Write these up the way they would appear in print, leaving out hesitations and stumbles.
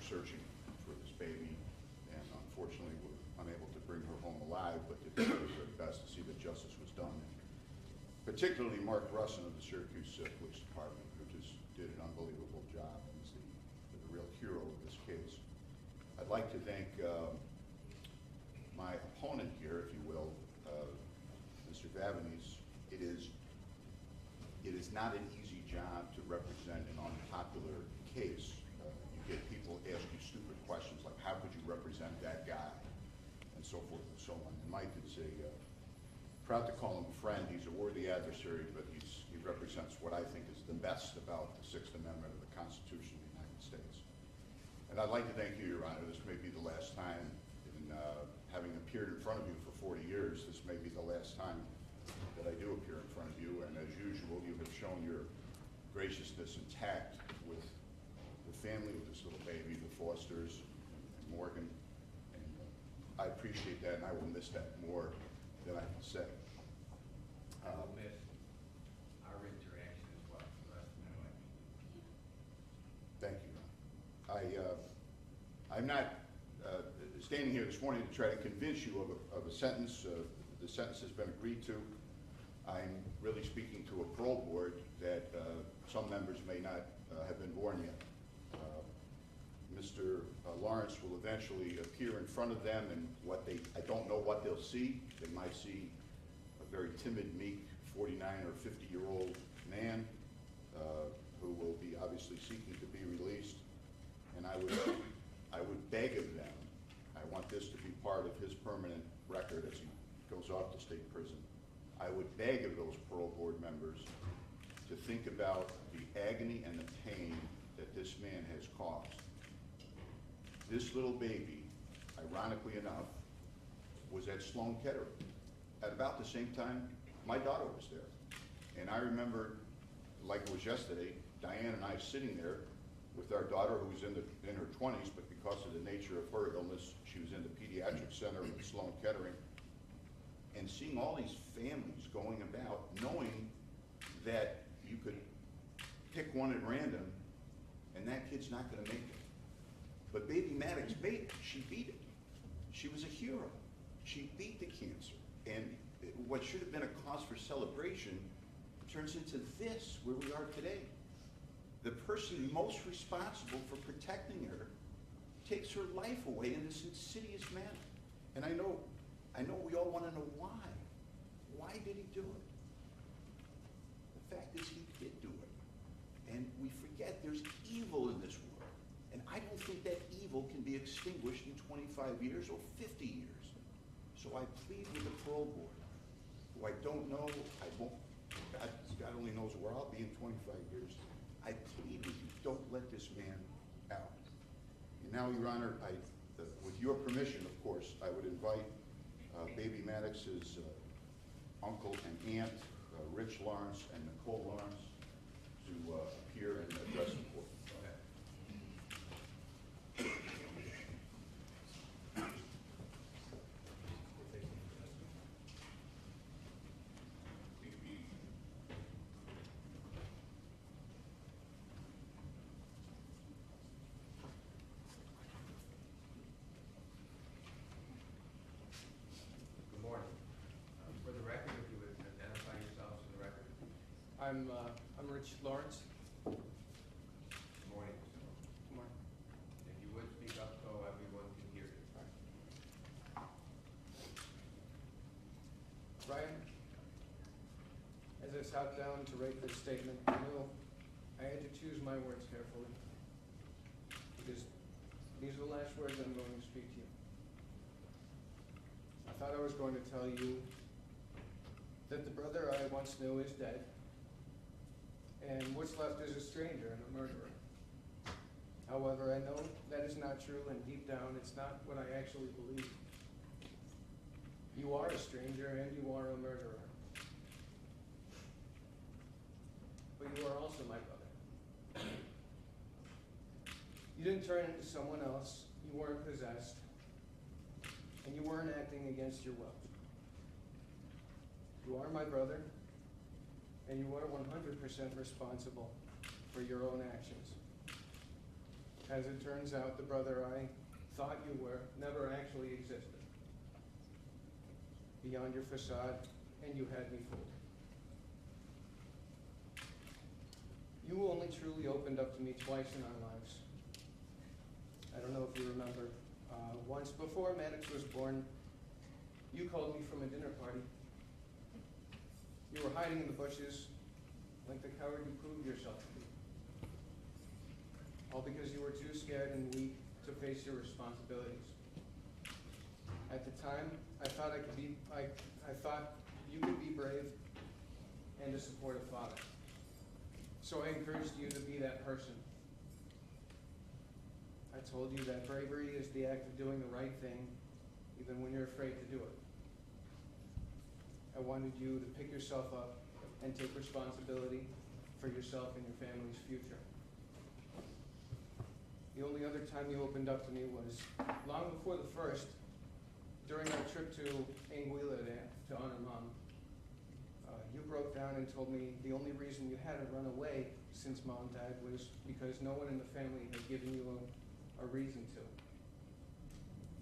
searching for this baby, and unfortunately were unable to bring her home alive, but did their best to see that justice was done. Particularly Mark Russin of the Syracuse Police Department, who just did an unbelievable job and is the real hero of this case. I'd like to thank my opponent here, if you will, Mr. Vavanese. It is not an easy job to represent an unpopular case. You get people ask you stupid questions like, how could you represent that guy? And so forth and so on. And Mike is proud to call him a friend. He's a worthy adversary, but he represents what I think is the best about the Sixth Amendment of the Constitution of the United States. And I'd like to thank you, Your Honor. This may be the last time, in having appeared in front of you for 40 years, this may be the last time that I do appear in front of you. And as usual, you have shown your graciousness and tact with the family of this little baby, the Fosters and Morgan. And I appreciate that, and I will miss that more than I can say. I will miss our interaction as well for the rest of my life. Thank you, Ron. I'm not standing here this morning to try to convince you of a sentence. The sentence has been agreed to. I'm really speaking to a parole board that some members may not have been born yet. Mr. Lawrence will eventually appear in front of them, and I don't know what they'll see. They might see a very timid, meek 49 or 50-year-old man who will be obviously seeking to be released. And I would beg of them, I want this to be part of his permanent record as he goes off to state prison. I would beg of those parole board members to think about the agony and the pain that this man has caused. This little baby, ironically enough, was at Sloan Kettering. At about the same time, my daughter was there. And I remember, like it was yesterday, Diane and I sitting there with our daughter, who was in her 20s, but because of the nature of her illness, she was in the pediatric center at Sloan Kettering, and seeing all these families going about, knowing that you could pick one at random, and that kid's not going to make it. But baby Maddox made it. She beat it. She was a hero. She beat the cancer. And what should have been a cause for celebration turns into this, where we are today. The person most responsible for protecting her takes her life away in this insidious manner. And I know we all want to know why. Why did he do it? The fact is, he did do it. And we forget there's evil in this world. And I don't think that evil can be extinguished in 25 years or 50 years. So I plead with the parole board, who I don't know, God only knows where I'll be in 25 years. I plead with you, don't let this man out. And now, Your Honor, with your permission, of course, I would invite baby Maddox's uncle and aunt, Rich Lawrence and Nicole Lawrence, to appear and address the court. I'm Rich Lawrence. Good morning, Mr. Lawrence. Good morning. If you would speak up so everyone can hear you. Ryan, as I sat down to write this statement, I had to choose my words carefully, because these are the last words I'm going to speak to you. I thought I was going to tell you that the brother I once knew is dead, and what's left is a stranger and a murderer. However, I know that is not true, and deep down, it's not what I actually believe. You are a stranger and you are a murderer. But you are also my brother. You didn't turn into someone else, you weren't possessed, and you weren't acting against your will. You are my brother, and you are 100% responsible for your own actions. As it turns out, the brother I thought you were never actually existed. Beyond your facade, and you had me fooled. You only truly opened up to me twice in our lives. I don't know if you remember. Once before Maddox was born, you called me from a dinner party. You were hiding in the bushes like the coward you proved yourself to be. All because you were too scared and weak to face your responsibilities. At the time, I thought you could be brave and a supportive father. So I encouraged you to be that person. I told you that bravery is the act of doing the right thing, even when you're afraid to do it. I wanted you to pick yourself up and take responsibility for yourself and your family's future. The only other time you opened up to me was long before the first, during our trip to Anguilla to honor Mom. You broke down and told me the only reason you hadn't run away since Mom died was because no one in the family had given you a reason to.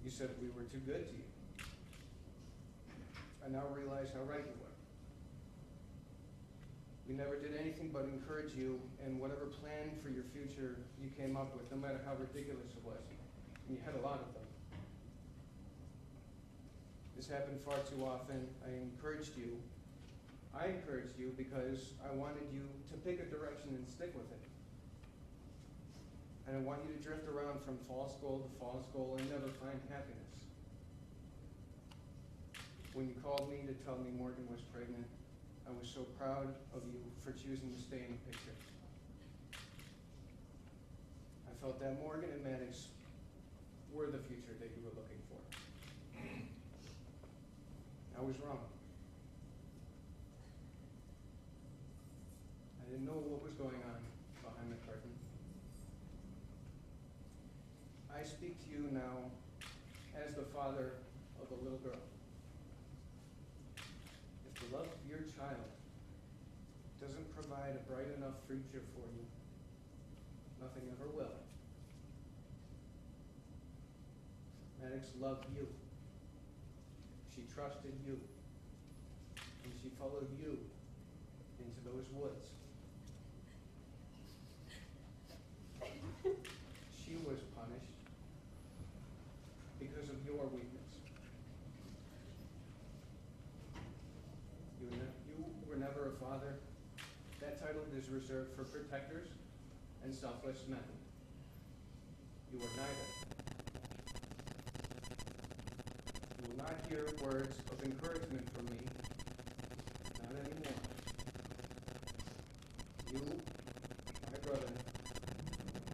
You said we were too good to you. I now realize how right you were. We never did anything but encourage you in whatever plan for your future you came up with, no matter how ridiculous it was. And you had a lot of them. This happened far too often. I encouraged you because I wanted you to pick a direction and stick with it. And I want you to drift around from false goal to false goal and never find happiness. When you called me to tell me Morgan was pregnant, I was so proud of you for choosing to stay in the picture. I felt that Morgan and Maddox were the future that you were looking for. I was wrong. I didn't know what was going on behind the curtain. I speak to you now as the father of a little girl. If the love of your child doesn't provide a bright enough future for you, nothing ever will. Maddox loved you. She trusted you. And she followed you into those woods. She was punished because of your weakness. You were never a father. That title is reserved for protectors and selfless men. You were neither. You will not hear words of encouragement from me. Not anymore. You, my brother,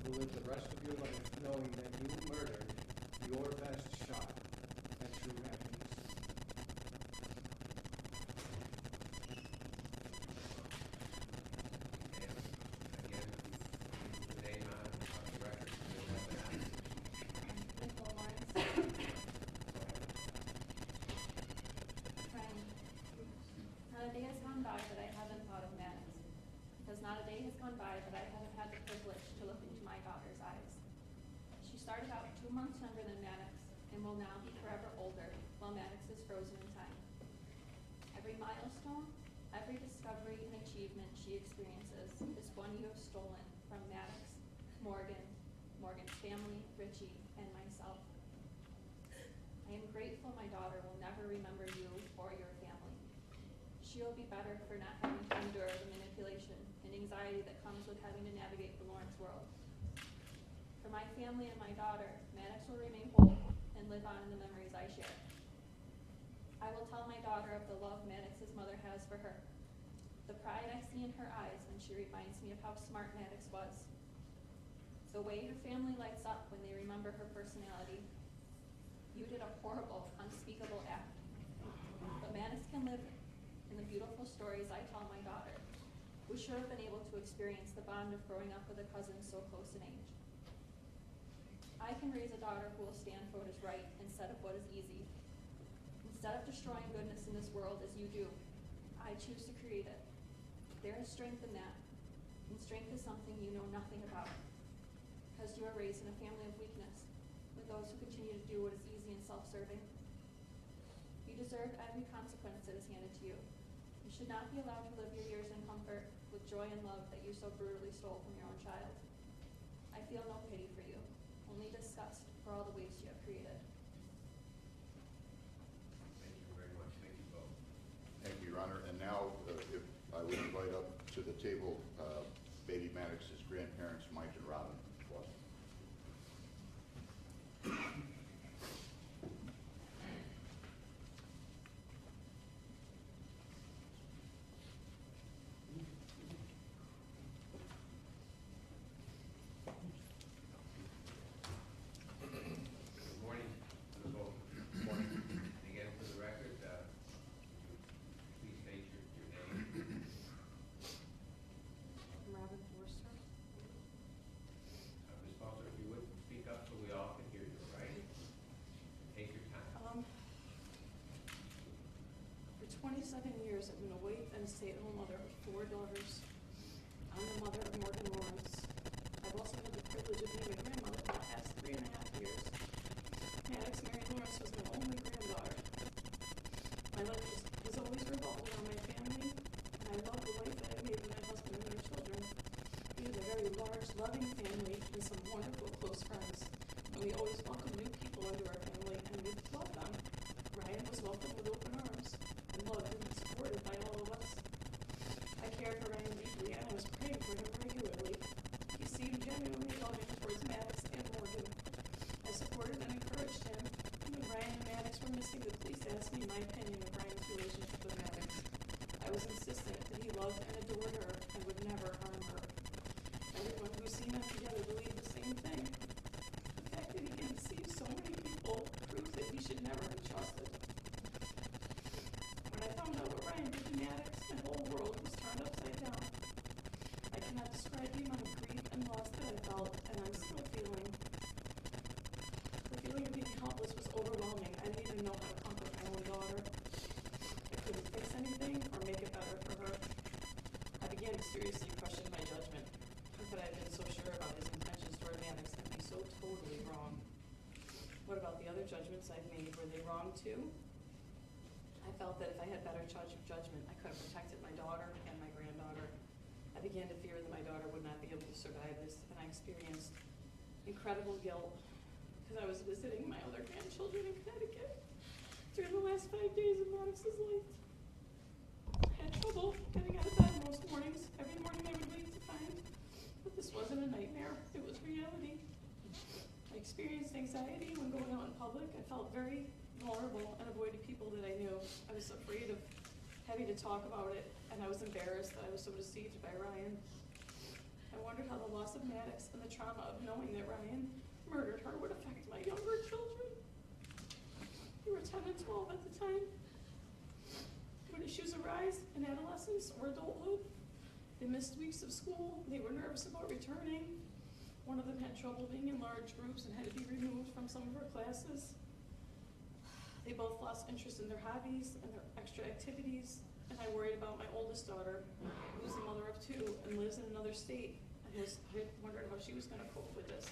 will live the rest of your life knowing that you murdered your best shot at true happiness. Not a day has gone by that I haven't thought of Maddox, because not a day has gone by that I haven't had the privilege to look into my daughter's eyes. She started out 2 months younger than Maddox, and will now be forever older, while Maddox is frozen in time. Every milestone, every discovery and achievement she experiences is one you have stolen from Maddox, Morgan, Morgan's family, Richie, and myself. I am grateful my daughter will never remember you or your family. She will be better for not having to endure the manipulation and anxiety that comes with having to navigate the Lawrence world. For my family and my daughter, Maddox will remain whole and live on in the memories I share. I will tell my daughter of the love Maddox's mother has for her, the pride I see in her eyes when she reminds me of how smart Maddox was, the way her family lights up when they remember her personality. You did a horrible, unspeakable act, but Maddox can live in the beautiful stories I tell my daughter, who should have been able to experience the bond of growing up with a cousin so close in age. I can raise a daughter who will stand for what is right instead of what is easy. Instead of destroying goodness in this world as you do, I choose to create it. There is strength in that, and strength is something you know nothing about. because you are raised in a family of weakness, with those who continue to do what is easy and self-serving. You deserve every consequence that is handed to you. You should not be allowed to live your years in comfort with joy and love that you so brutally stole from your own child. I feel no pity for you, only disgust for all the waste you have created. Thank you very much. Thank you both. Thank you, Your Honor. And now, if I would invite up to the table baby Maddox's grandparents, Mike and Robin. Good morning to the both. Good morning. Again, for the record, would you please state your name? Robin Forster. Ms. Foster, if you would speak up so we all can hear you, all right? Take your time. For 27 years, I've been a wife and a stay-at-home mother of 4 daughters. I'm the mother of Morgan Lawrence. I've also had the privilege of being a grandmother for the past 3.5 years. Maddox Mary Lawrence was my only granddaughter. My life has always revolved around my family, and I love the life that I made with my husband and their children. We have a very large, loving family and some wonderful close friends, and we always welcome new people into our family, and we love them. Ryan was welcomed with open arms and loved and supported by all of us. I cared for Ryan deeply, and I was praying for him regularly. He seemed genuinely loving towards Maddox and Morgan. I supported and encouraged him. When Ryan and Maddox were missing, the police asked me my opinion of Ryan's relationship with Maddox. I was insistent that he loved and adored her and would never harm her. Everyone who's seen them together believed the same thing. The fact that he can deceive so many people proves that he should never be trusted. When I found out what Ryan did to Maddox, my whole world was turned upside down. I cannot describe the amount of grief and loss that I felt, and I'm still feeling. The feeling of being helpless was overwhelming. I didn't even know how to comfort my own daughter. I couldn't fix anything or make it better for her. I began to seriously question my judgment. How could I have been so sure about his intentions toward Maddox and be so totally wrong? What about the other judgments I've made? Were they wrong too? I felt that if I had better judgment, I could have protected my daughter and my granddaughter. I began to fear that my daughter would not be able to survive this, and I experienced incredible guilt because I was visiting my other grandchildren in Connecticut during the last 5 days of Maddox's life. I had trouble getting out of bed most mornings. Every morning I would wake to find that this wasn't a nightmare, it was reality. I experienced anxiety when going out in public. I felt very vulnerable and avoided people that I knew. I was afraid of having to talk about it, and I was embarrassed that I was so deceived by Ryan. I wondered how the loss of Maddox and the trauma of knowing that Ryan murdered her would affect my younger children. They were 10 and 12 at the time. When issues arise in adolescence or adulthood, they missed weeks of school, they were nervous about returning. One of them had trouble being in large groups and had to be removed from some of her classes. They both lost interest in their hobbies and their extra activities, and I worried about my oldest daughter, who's the mother of 2 and lives in another state. I wondered how she was going to cope with this.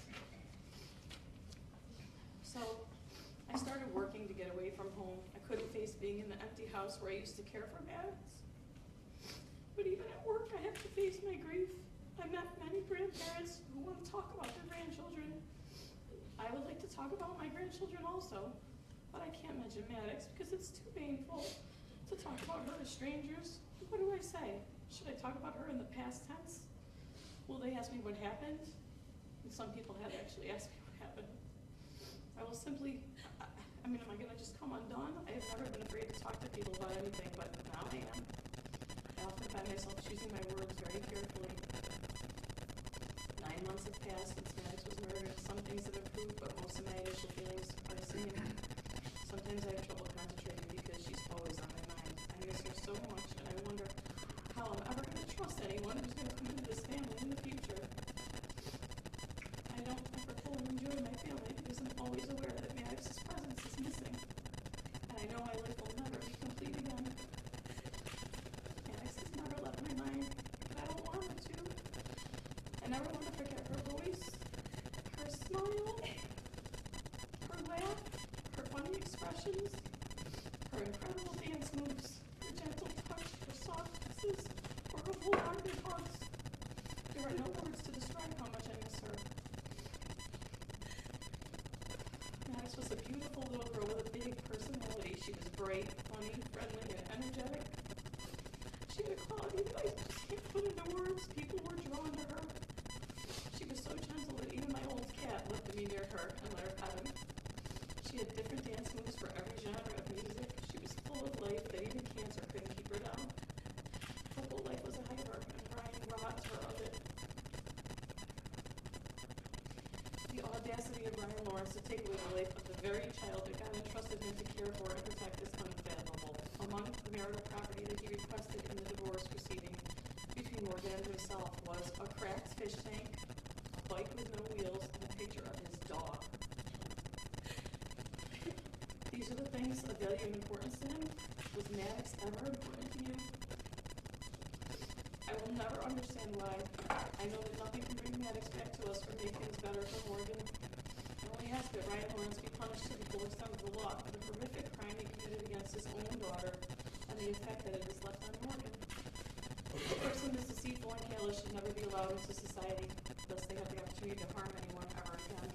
So I started working to get away from home. I couldn't face being in the empty house where I used to care for Maddox. But even at work, I have to face my grief. I met many grandparents who want to talk about their grandchildren. I would like to talk about my grandchildren also, but I can't mention Maddox because it's too painful to talk about her as strangers. What do I say? Should I talk about her in the past tense? Will they ask me what happened? And some people have actually asked me what happened. I will simply, am I gonna just come undone? I have never been afraid to talk to people about anything, but now I am. I often find myself choosing my words very carefully. 9 months have passed since Maddox was murdered. Some things have improved, but most of my initial feelings are the same. Sometimes I have trouble concentrating because she's always on my mind. I miss her so much, and I wonder how I'm ever going to trust anyone who's going to come into this family in the future. I don't ever fully enjoy my family because I'm always aware that Maddox's presence is missing, and I know my life will never be complete again. Maddox has never left my mind, but I don't want her to. I never want to forget her voice, smile, her laugh, her funny expressions, her incredible dance moves, her gentle touch, her soft kisses, or her wholehearted hugs. There are no words to describe how much I miss her. Maddox was a beautiful little girl with a big personality. She was bright, funny, friendly, and energetic. She had a quality that I just can't put into words. People were drawn to her. She was so gentle that even my old cat lifted me near her and let her pet him. She had different dance moves for every genre of music. She was full of life that even cancer couldn't keep her down. Her whole life was ahead of her, and Ryan robbed her of it. The audacity of Ryan Lawrence to take away the life of the very child that God entrusted him to care for and protect is unfathomable. Among the marital property that he requested in the divorce proceeding between Morgan and himself was a cracked fish tank, a bike with no wheels, and a picture of his dog. These are the things of value and importance to him. Was Maddox ever important to you? I will never understand why. I know that nothing can bring Maddox back to us or make things better for Morgan. I only ask that Ryan Lawrence be punished to the full extent of the law for the horrific crime he committed against his own daughter and the effect that it has left on Morgan. A person as deceitful and callous should never be allowed into society, lest they have the opportunity to harm anyone ever again.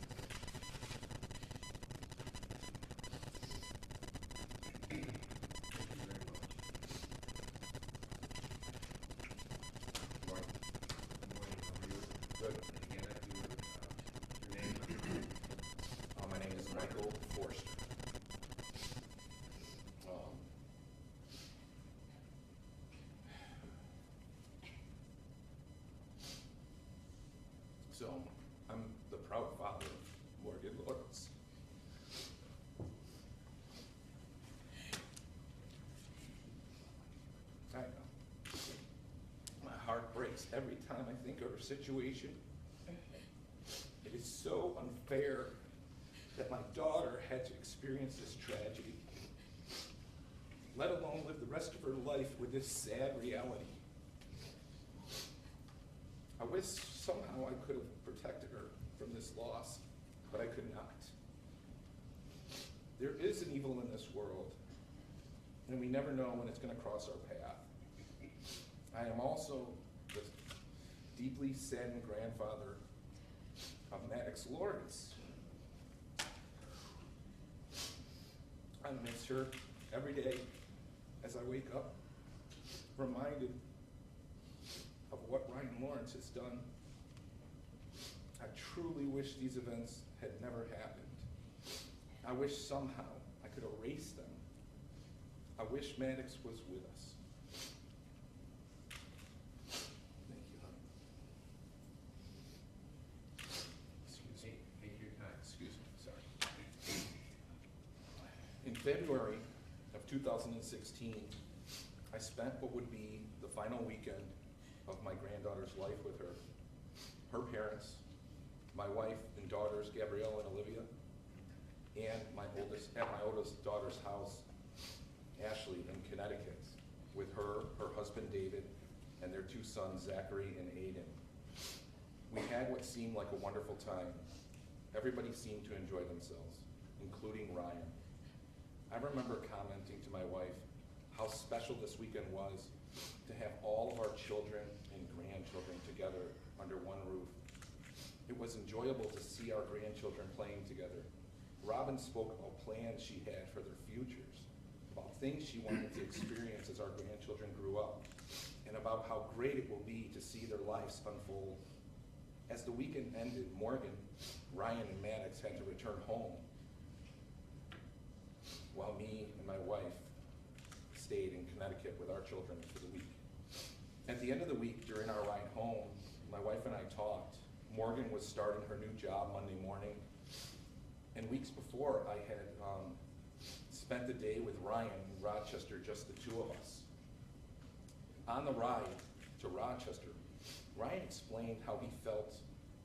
Thank you very much. Good morning. Good morning, how are you? Good. And again, if you would, your name. My name is Michael Forster. Um, So, I'm the proud father of Morgan Lawrence. I know. My heart breaks every time I think of her situation. It is so unfair that my daughter had to experience this tragedy, let alone live the rest of her life with this sad reality. I wish somehow I could have protected her from this loss, but I could not. There is an evil in this world, and we never know when it's going to cross our path. I am also the deeply saddened grandfather of Maddox Lawrence. I miss her every day as I wake up, reminded of what Ryan Lawrence has done. I truly wish these events had never happened. I wish somehow I could erase them. I wish Maddox was with us. Thank you, honey. Excuse me. Take your time. Excuse me, sorry. In February of 2016, I spent what would be the final weekend of my granddaughter's life with her. Her parents, my wife and daughters, Gabrielle and Olivia, and at my oldest daughter's house, Ashley, in Connecticut, with her husband David, and their two sons, Zachary and Aiden. We had what seemed like a wonderful time. Everybody seemed to enjoy themselves, including Ryan. I remember commenting to my wife how special this weekend was to have all of our children and grandchildren together under one roof. It was enjoyable to see our grandchildren playing together. Robin spoke about plans she had for their futures, about things she wanted to experience as our grandchildren grew up, and about how great it will be to see their lives unfold. As the weekend ended, Morgan, Ryan, and Maddox had to return home, while me and my wife stayed in Connecticut with our children for the week. At the end of the week, during our ride home, my wife and I talked. Morgan was starting her new job Monday morning, and weeks before I had spent the day with Ryan in Rochester, just the two of us. On the ride to Rochester, Ryan explained how he felt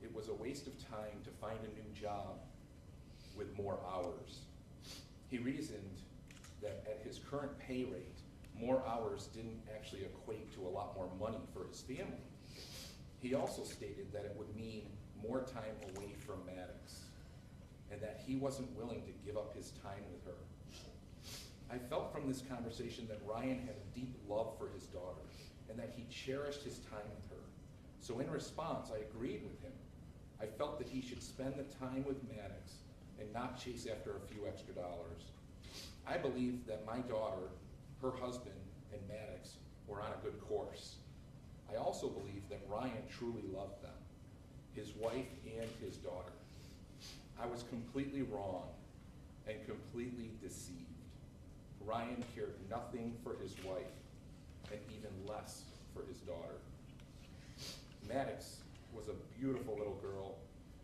it was a waste of time to find a new job with more hours. He reasoned that at his current pay rate, more hours didn't actually equate to a lot more money for his family. He also stated that it would mean more time away from Maddox. and that he wasn't willing to give up his time with her. I felt from this conversation that Ryan had a deep love for his daughter and that he cherished his time with her. So in response, I agreed with him. I felt that he should spend the time with Maddox and not chase after a few extra dollars. I believed that my daughter, her husband, and Maddox were on a good course. I also believed that Ryan truly loved them, his wife and his daughter. I was completely wrong and completely deceived. Ryan cared nothing for his wife and even less for his daughter. Maddox was a beautiful little girl.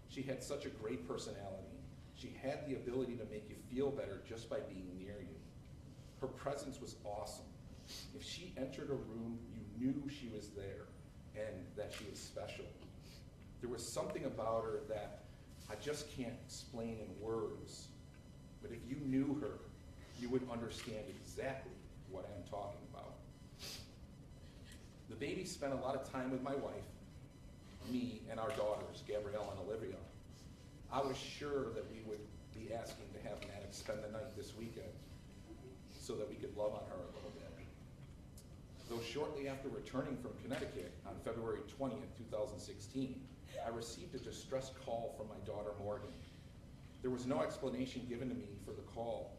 She had such a great personality. She had the ability to make you feel better just by being near you. Her presence was awesome. If she entered a room, you knew she was there and that she was special. There was something about her that I just can't explain in words, but if you knew her, you would understand exactly what I'm talking about. The baby spent a lot of time with my wife, me, and our daughters, Gabrielle and Olivia. I was sure that we would be asking to have Maddox spend the night this weekend so that we could love on her a little bit. Though shortly after returning from Connecticut on February 20th, 2016, I received a distress call from my daughter, Morgan. There was no explanation given to me for the call.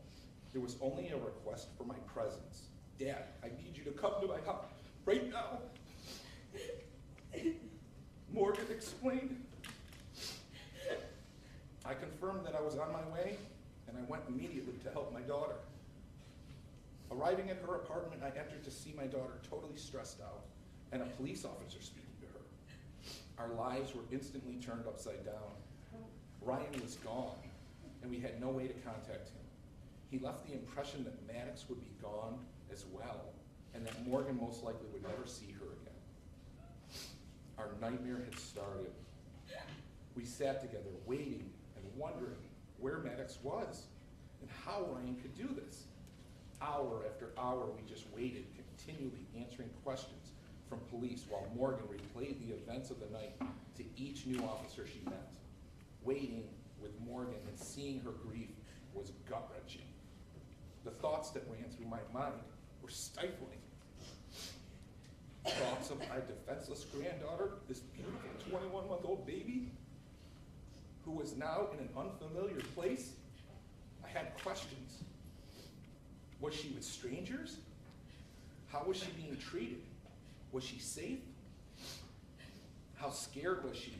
There was only a request for my presence. Dad, I need you to come to my house right now. Morgan explained. I confirmed that I was on my way, and I went immediately to help my daughter. Arriving at her apartment, I entered to see my daughter totally stressed out and a police officer speaking to her. Our lives were instantly turned upside down. Ryan was gone, and we had no way to contact him. He left the impression that Maddox would be gone as well, and that Morgan most likely would never see her again. Our nightmare had started. We sat together waiting and wondering where Maddox was and how Ryan could do this. Hour after hour, we just waited, continually answering questions from police while Morgan replayed the events of the night to each new officer she met. Waiting with Morgan and seeing her grief was gut-wrenching. The thoughts that ran through my mind were stifling. Thoughts of my defenseless granddaughter, this beautiful 21-month-old baby, who was now in an unfamiliar place. I had questions. Was she with strangers? How was she being treated? Was she safe? How scared was she?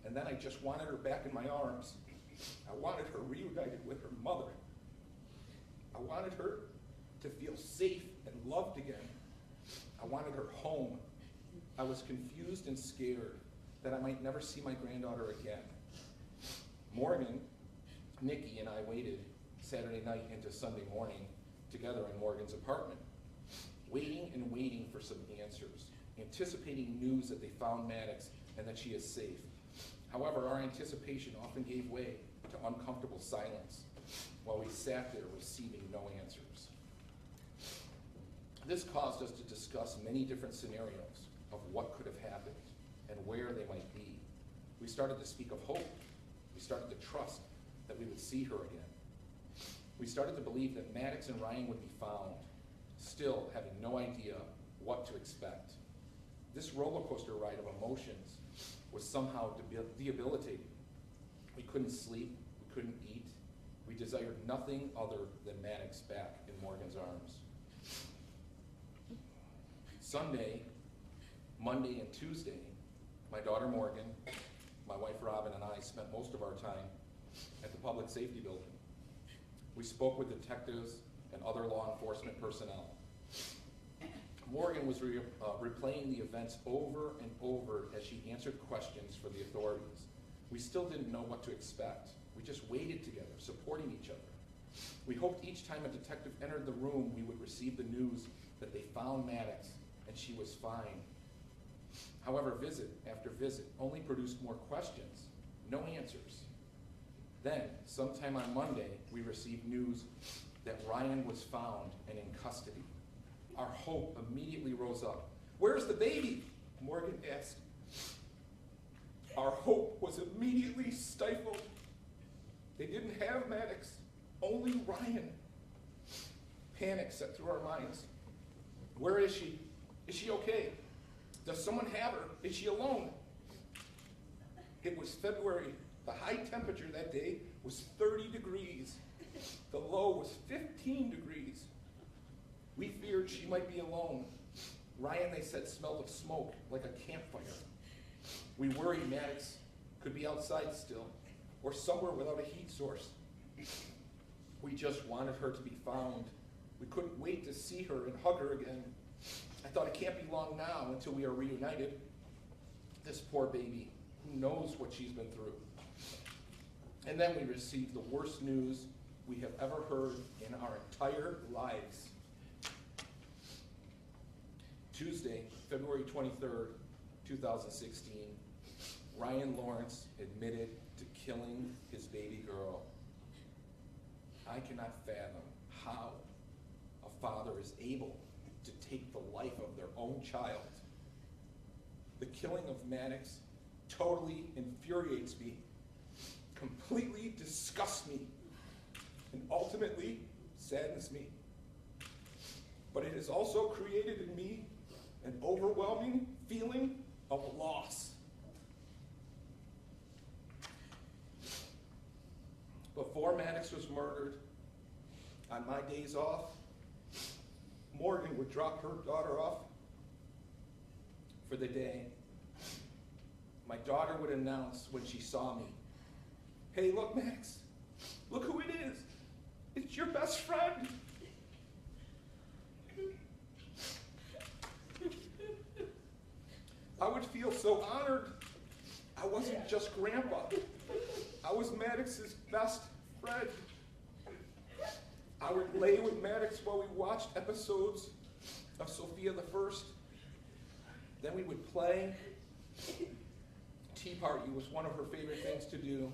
And then I just wanted her back in my arms. I wanted her reunited with her mother. I wanted her to feel safe and loved again. I wanted her home. I was confused and scared that I might never see my granddaughter again. Morgan, Nikki, and I waited Saturday night into Sunday morning together in Morgan's apartment, waiting and waiting for some answers, anticipating news that they found Maddox and that she is safe. However, our anticipation often gave way to uncomfortable silence while we sat there receiving no answers. This caused us to discuss many different scenarios of what could have happened and where they might be. We started to speak of hope. We started to trust that we would see her again. We started to believe that Maddox and Ryan would be found, still having no idea what to expect. This roller coaster ride of emotions was somehow debilitating. We couldn't sleep, we couldn't eat. We desired nothing other than Maddox back in Morgan's arms. Sunday, Monday, and Tuesday, my daughter Morgan, my wife Robin, and I spent most of our time at the public safety building. We spoke with detectives and other law enforcement personnel. Morgan was replaying the events over and over as she answered questions for the authorities. We still didn't know what to expect. We just waited together, supporting each other. We hoped each time a detective entered the room, we would receive the news that they found Maddox and she was fine. However, visit after visit only produced more questions, no answers. Then, sometime on Monday, we received news that Ryan was found and in custody. Our hope immediately rose up. "Where's the baby?" Morgan asked. Our hope was immediately stifled. They didn't have Maddox, only Ryan. Panic set through our minds. Where is she? Is she okay? Does someone have her? Is she alone? It was February. The high temperature that day was 30 degrees. The low was 15 degrees. We feared she might be alone. Ryan, they said, smelled of smoke, like a campfire. We worried Maddox could be outside still, or somewhere without a heat source. We just wanted her to be found. We couldn't wait to see her and hug her again. I thought it can't be long now until we are reunited. This poor baby, who knows what she's been through. And then we received the worst news we have ever heard in our entire lives. Tuesday, February 23rd, 2016, Ryan Lawrence admitted to killing his baby girl. I cannot fathom how a father is able to take the life of their own child. The killing of Maddox totally infuriates me, completely disgusts me, and ultimately saddens me. But it has also created in me an overwhelming feeling of loss. Before Maddox was murdered, on my days off, Morgan would drop her daughter off for the day. My daughter would announce when she saw me, "Hey, look, Max, look who it is. It's your best friend." I would feel so honored. I wasn't just Grandpa. I was Maddox's best friend. I would lay with Maddox while we watched episodes of Sophia the First. Then we would play. Tea party was one of her favorite things to do.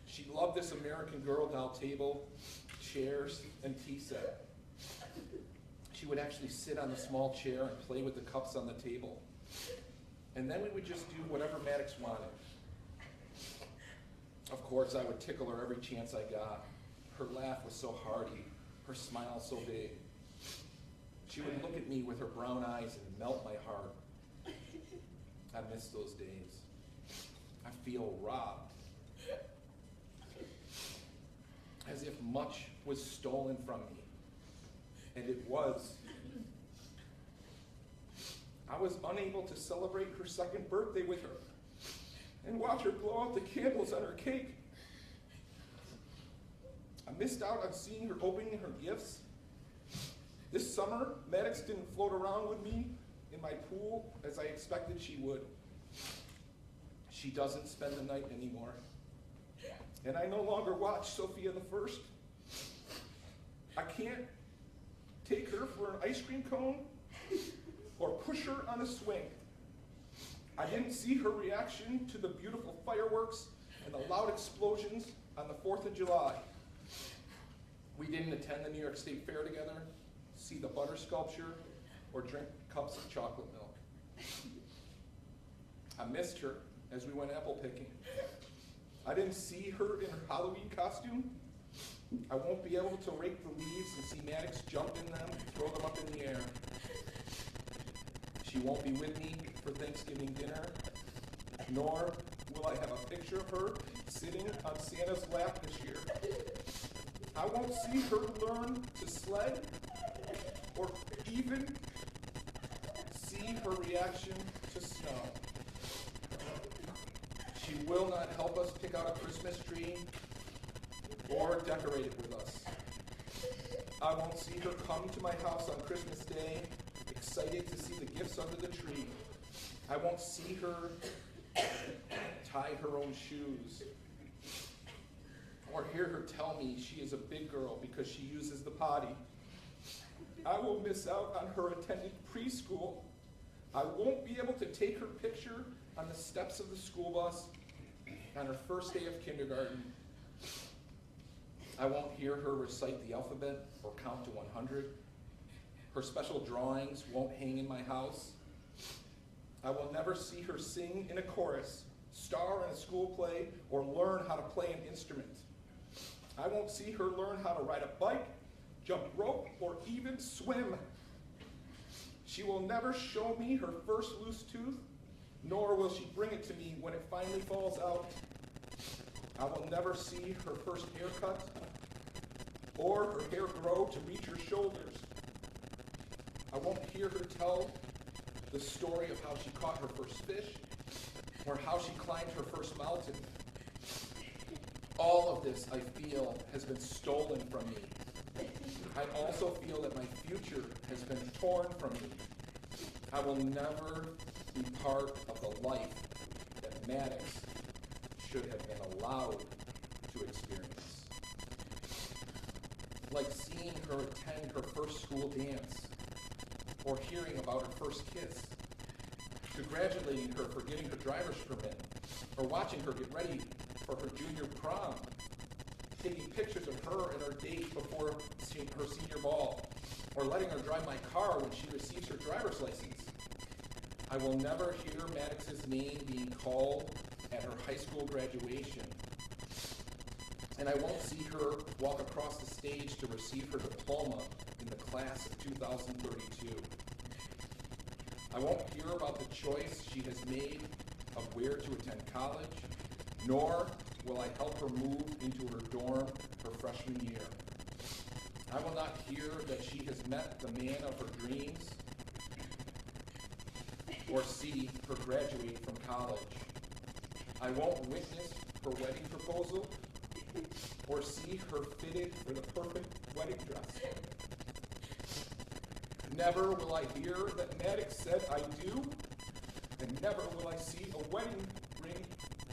She loved this American Girl doll table, chairs, and tea set. She would actually sit on the small chair and play with the cups on the table. And then we would just do whatever Maddox wanted. Of course, I would tickle her every chance I got. Her laugh was so hearty, her smile so big. She would look at me with her brown eyes and melt my heart. I miss those days. I feel robbed. As if much was stolen from me. And it was. I was unable to celebrate her second birthday with her and watch her blow out the candles on her cake. I missed out on seeing her opening her gifts. This summer, Maddox didn't float around with me in my pool as I expected she would. She doesn't spend the night anymore. And I no longer watch Sophia the First. I can't take her for an ice cream cone or push her on a swing. I didn't see her reaction to the beautiful fireworks and the loud explosions on the 4th of July. We didn't attend the New York State Fair together, see the butter sculpture, or drink cups of chocolate milk. I missed her as we went apple picking. I didn't see her in her Halloween costume. I won't be able to rake the leaves and see Maddox jump in them and throw them up in the air. She won't be with me for Thanksgiving dinner, nor will I have a picture of her sitting on Santa's lap this year. I won't see her learn to sled or even see her reaction to snow. She will not help us pick out a Christmas tree or decorate it with us. I won't see her come to my house on Christmas Day, excited to see the gifts under the tree. I won't see her tie her own shoes or hear her tell me she is a big girl because she uses the potty. I will miss out on her attending preschool. I won't be able to take her picture on the steps of the school bus on her first day of kindergarten. I won't hear her recite the alphabet or count to 100. Her special drawings won't hang in my house. I will never see her sing in a chorus star in a school play, or learn how to play an instrument. I won't see her learn how to ride a bike, jump rope, or even swim. She will never show me her first loose tooth, nor will she bring it to me when it finally falls out. I will never see her first haircut, or her hair grow to reach her shoulders. I won't hear her tell the story of how she caught her first fish, or how she climbed her first mountain. All of this, I feel, has been stolen from me. I also feel that my future has been torn from me. I will never be part of the life that Maddox should have been allowed to experience. Like seeing her attend her first school dance, or hearing about her first kiss, congratulating her for getting her driver's permit, or watching her get ready for her junior prom, taking pictures of her and her date before her senior ball, or letting her drive my car when she receives her driver's license. I will never hear Maddox's name being called at her high school graduation, and I won't see her walk across the stage to receive her diploma in the class of 2032. I won't hear about the choice she has made of where to attend college, nor will I help her move into her dorm her freshman year. I will not hear that she has met the man of her dreams, or see her graduate from college. I won't witness her wedding proposal, or see her fitted for the perfect wedding dress. Never will I hear that Maddox said I do, and never will I see a wedding ring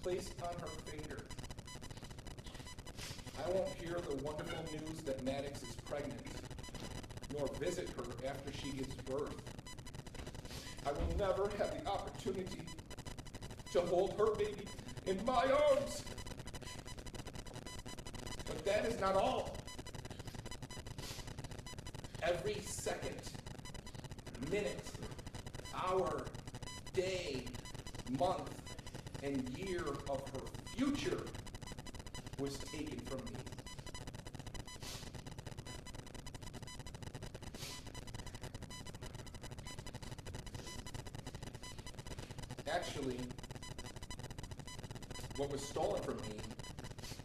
placed on her finger. I won't hear the wonderful news that Maddox is pregnant, nor visit her after she gives birth. I will never have the opportunity to hold her baby in my arms. But that is not all. Every second, minute, hour, day, month, and year of her future was taken from me. Actually, what was stolen from me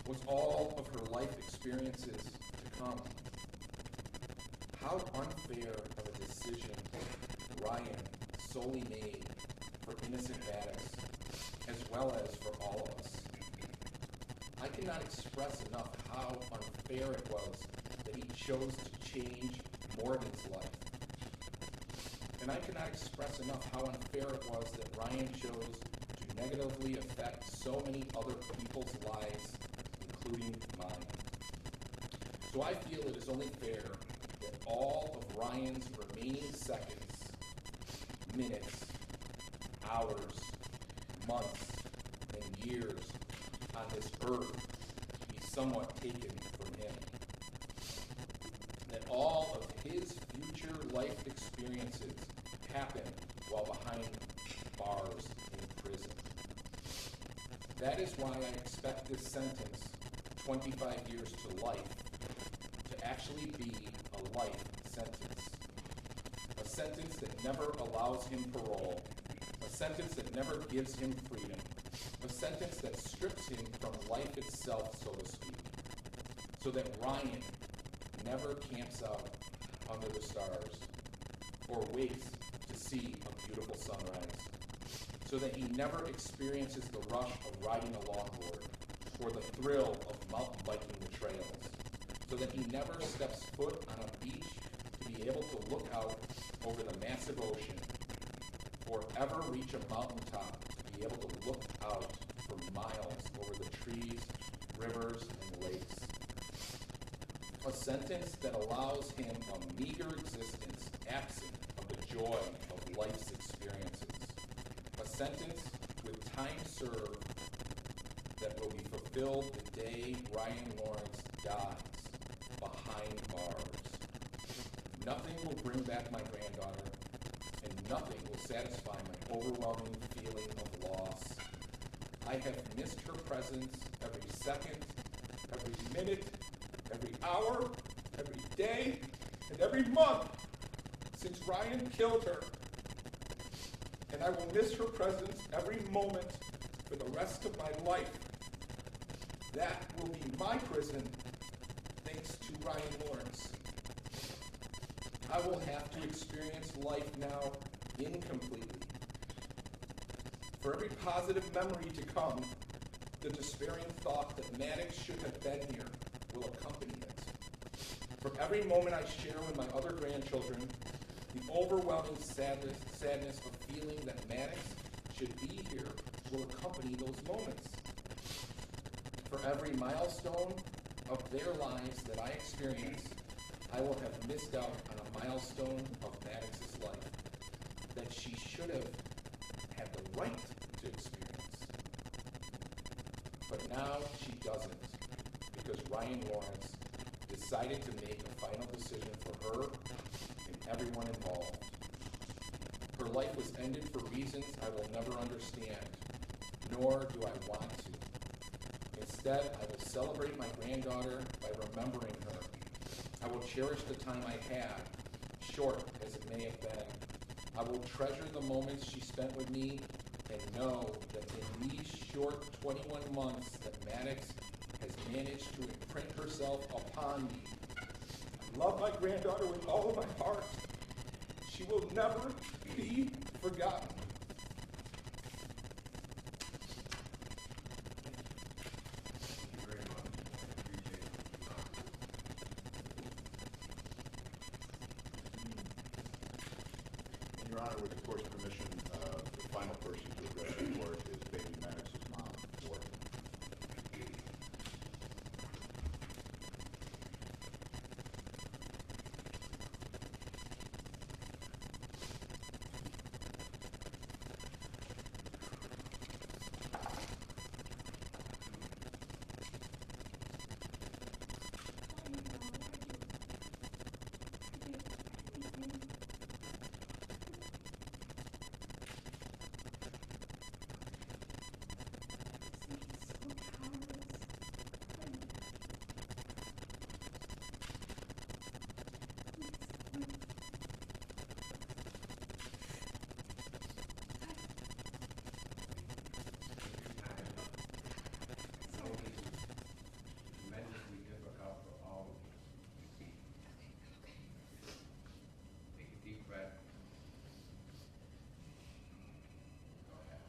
was all of her life experiences to come. How unfair of a decision Ryan solely made for innocent Maddox, as well as for all of us. I cannot express enough how unfair it was that he chose to change Morgan's life. And I cannot express enough how unfair it was that Ryan chose to negatively affect so many other people's lives, including mine. So I feel it is only fair that all of Ryan's remaining seconds, minutes, hours, months, and years on this earth be somewhat taken from him. That all of his future life experiences happen while behind bars in prison. That is why I expect this sentence, 25 years to life, to actually be a life sentence. A sentence that never allows him parole. A sentence that never gives him freedom. A sentence that strips him from life itself, so to speak. So that Ryan never camps out under the stars or waits to see a beautiful sunrise. So that he never experiences the rush of riding a longboard or the thrill of mountain biking the trails. So that he never steps foot on a beach to be able to look out over the massive ocean or ever reach a mountaintop to be able to look out for miles over the trees, rivers, and lakes. A sentence that allows him a meager existence absent of the joy of life's experiences. A sentence with time served that will be fulfilled the day Ryan Lawrence dies behind bars. Nothing will bring back my granddaughter, and nothing will satisfy my overwhelming feeling of loss. I have missed her presence every second, every minute, every hour, every day, and every month since Ryan killed her. And I will miss her presence every moment for the rest of my life. That will be my prison, thanks to Ryan Lawrence. I will have to experience life now incompletely. For every positive memory to come, the despairing thought that Maddox should have been here will accompany it. For every moment I share with my other grandchildren, the overwhelming sadness of feeling that Maddox should be here will accompany those moments. For every milestone of their lives that I experience, I will have missed out on a milestone of Maddox's life that she should have had the right to experience. But now she doesn't, because Ryan Lawrence decided to make a final decision for her and everyone involved. Her life was ended for reasons I will never understand, nor do I want to. Instead, I will celebrate my granddaughter by remembering her. I will cherish the time I had, short as it may have been. I will treasure the moments she spent with me and know that in these short 21 months that Maddox has managed to imprint herself upon me. I love my granddaughter with all of my heart. She will never be forgotten. Thank you very much. Appreciate it. Your Honor, with the court's permission, the final person to address the court is baby Maddox's mom, Ward. Tremendously difficult for all of you. Take a deep breath. Go ahead.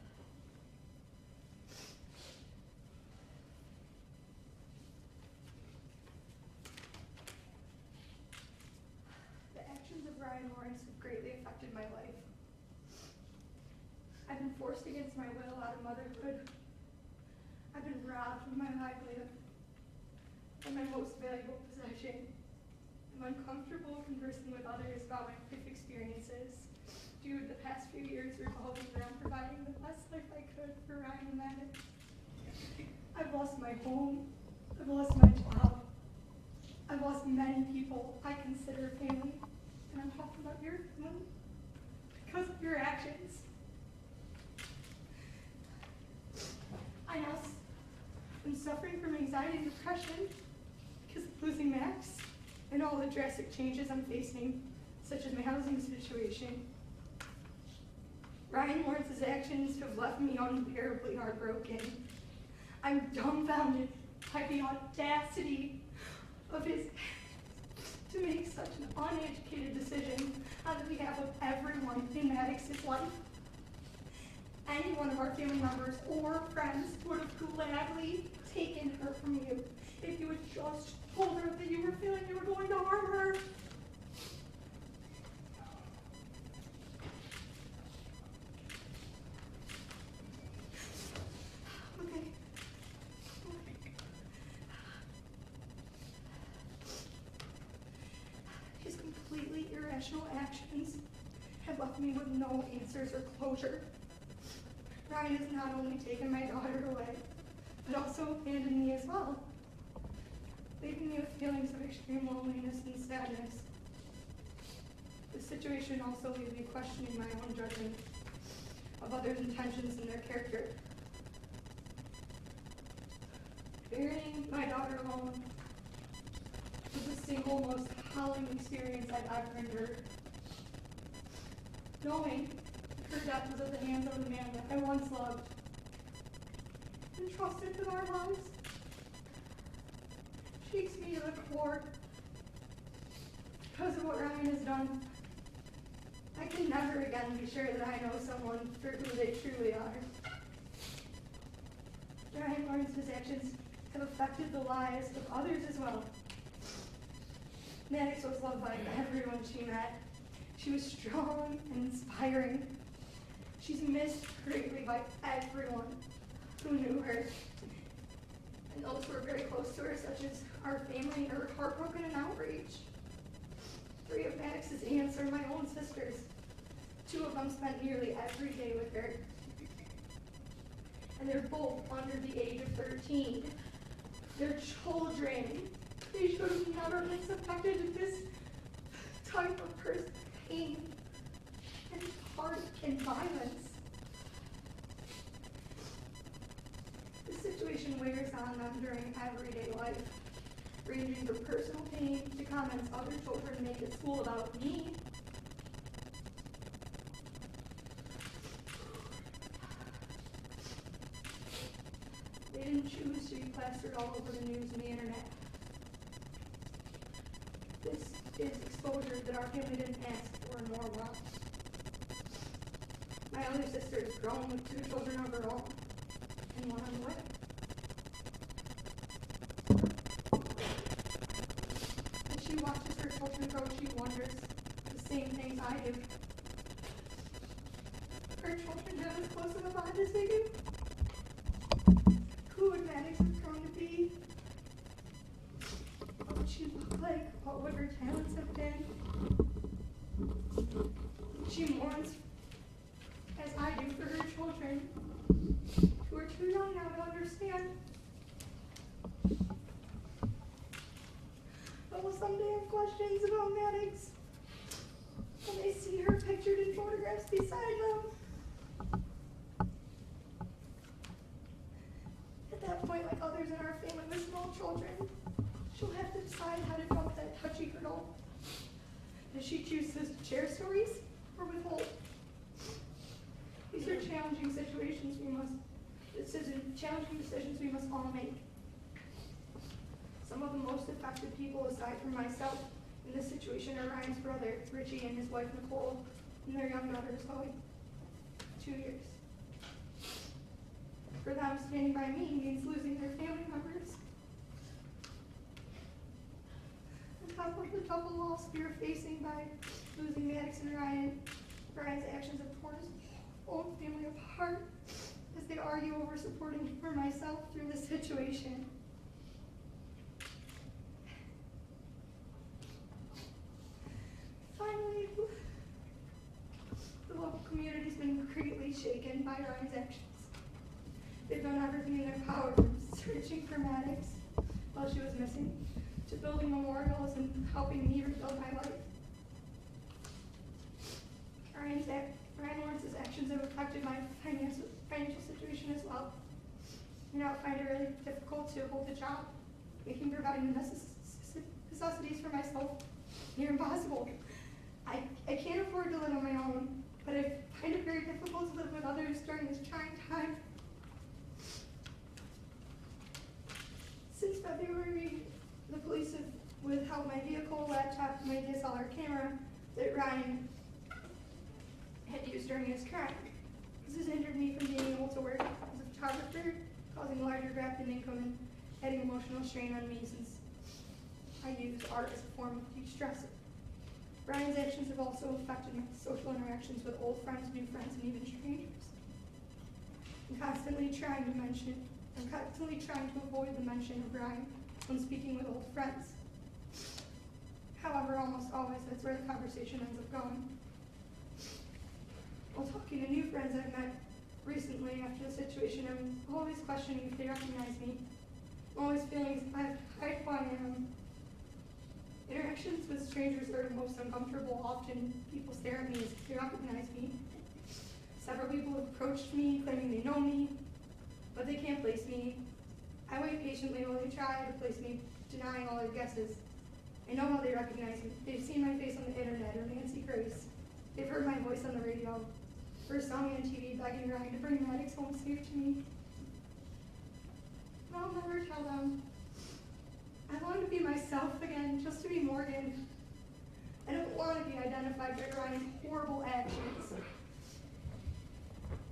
The actions of Ryan Lawrence have greatly affected my life. I've been forced against my will out of motherhood. I've been robbed of my livelihood and my most valuable possession. I'm uncomfortable conversing with others about my life experiences due to the past few years revolving around providing the best life I could for Ryan and Maddox. I've lost my home. I've lost my job. I've lost many people I consider family, and I'm talking about your family because of your actions. I now am suffering from anxiety and depression because of losing Max and all the drastic changes I'm facing, such as my housing situation. Ryan Lawrence's actions have left me unbearably heartbroken. I'm dumbfounded by the audacity of his to make such an uneducated decision on behalf of everyone in Maddox's life. Any one of our family members or friends would have gladly taken her from you if you had just told her that you were feeling you were going to harm her. Okay. His completely irrational actions have left me with no answers or closure. Ryan has not only taken my daughter away, but also abandoned me as well, leaving me with feelings of extreme loneliness and sadness. The situation also leaves me questioning my own judgment of others' intentions and their character. Burying my daughter alone was the single most howling experience I've ever endured. Knowing her death was at the hands of the man that I once loved and trusted with our lives shakes me to the core. Because of what Ryan has done, I can never again be sure that I know someone for who they truly are. Ryan Lawrence's actions have affected the lives of others as well. Maddox was loved by everyone she met. She was strong and inspiring. She's missed greatly by everyone who knew her. And those who were very close to her, such as our family, are heartbroken and outraged. 3 of Maddox's aunts are my own sisters. 2 of them spent nearly every day with her. And they're both under the age of 13. They're children. They should have never been subjected to this type of personal pain and heart and violence. This situation wears on them during everyday life, ranging from personal pain to comments other children make at school about me. They didn't choose to be plastered all over the news and the internet. This is exposure that our family didn't ask for nor want. My other sister is grown with 2 children of her own and 1 on the way. As she watches her children grow, she wonders the same things I do. Her children have as close of a bond as they do. Who would Maddox have grown to be? What would she look like? What would her talents have been? She mourns, as I do, for her children, who are too young now to understand. But will someday have questions about Maddox when they see her pictured in photographs beside them? At that point, like others in our family with small children, she'll have to decide how to jump that touchy hurdle. Does she choose to share stories or withhold? These are challenging decisions we must all make. Some of the most affected people, aside from myself, in this situation are Ryan's brother, Richie, and his wife, Nicole, and their young daughter, Zoe, 2 years. For them, standing by me means losing their family members. On top of the double loss we are facing by losing Maddox and Ryan, Ryan's actions have torn his whole family apart as they argue over supporting him or myself through this situation. Finally, the local community has been greatly shaken by Ryan's actions. They've done everything in their power, from searching for Maddox while she was missing, to building memorials and helping me rebuild my life. Ryan Lawrence's actions have affected my financial situation as well. I now find it really difficult to hold a job, making providing the necessities for myself near impossible. I can't afford to live on my own, but I find it very difficult to live with others during this trying time. Since February, the police have withheld my vehicle, laptop, and my DSLR camera that Ryan had used during his crime. This has hindered me from being able to work as a photographer, causing larger gap in income and adding emotional strain on me since I use art as a form of de-stress. Ryan's actions have also affected my social interactions with old friends, new friends, and even strangers. I'm constantly trying to avoid the mention of Ryan when speaking with old friends. However, almost always that's where the conversation ends up going. While talking to new friends I've met recently after the situation, I'm always questioning if they recognize me. I'm always feeling as if I have to hide who I am. Interactions with strangers are most uncomfortable. Often people stare at me as if they recognize me. Several people have approached me claiming they know me, but they can't place me. I wait patiently while they try to place me, denying all their guesses. I know how they recognize me. They've seen my face on the internet or Nancy Grace. They've heard my voice on the radio. First saw me on TV begging Ryan to bring Maddox home safe to me. And I'll never tell them. I want to be myself again, just to be Morgan. I don't want to be identified by Ryan's horrible actions.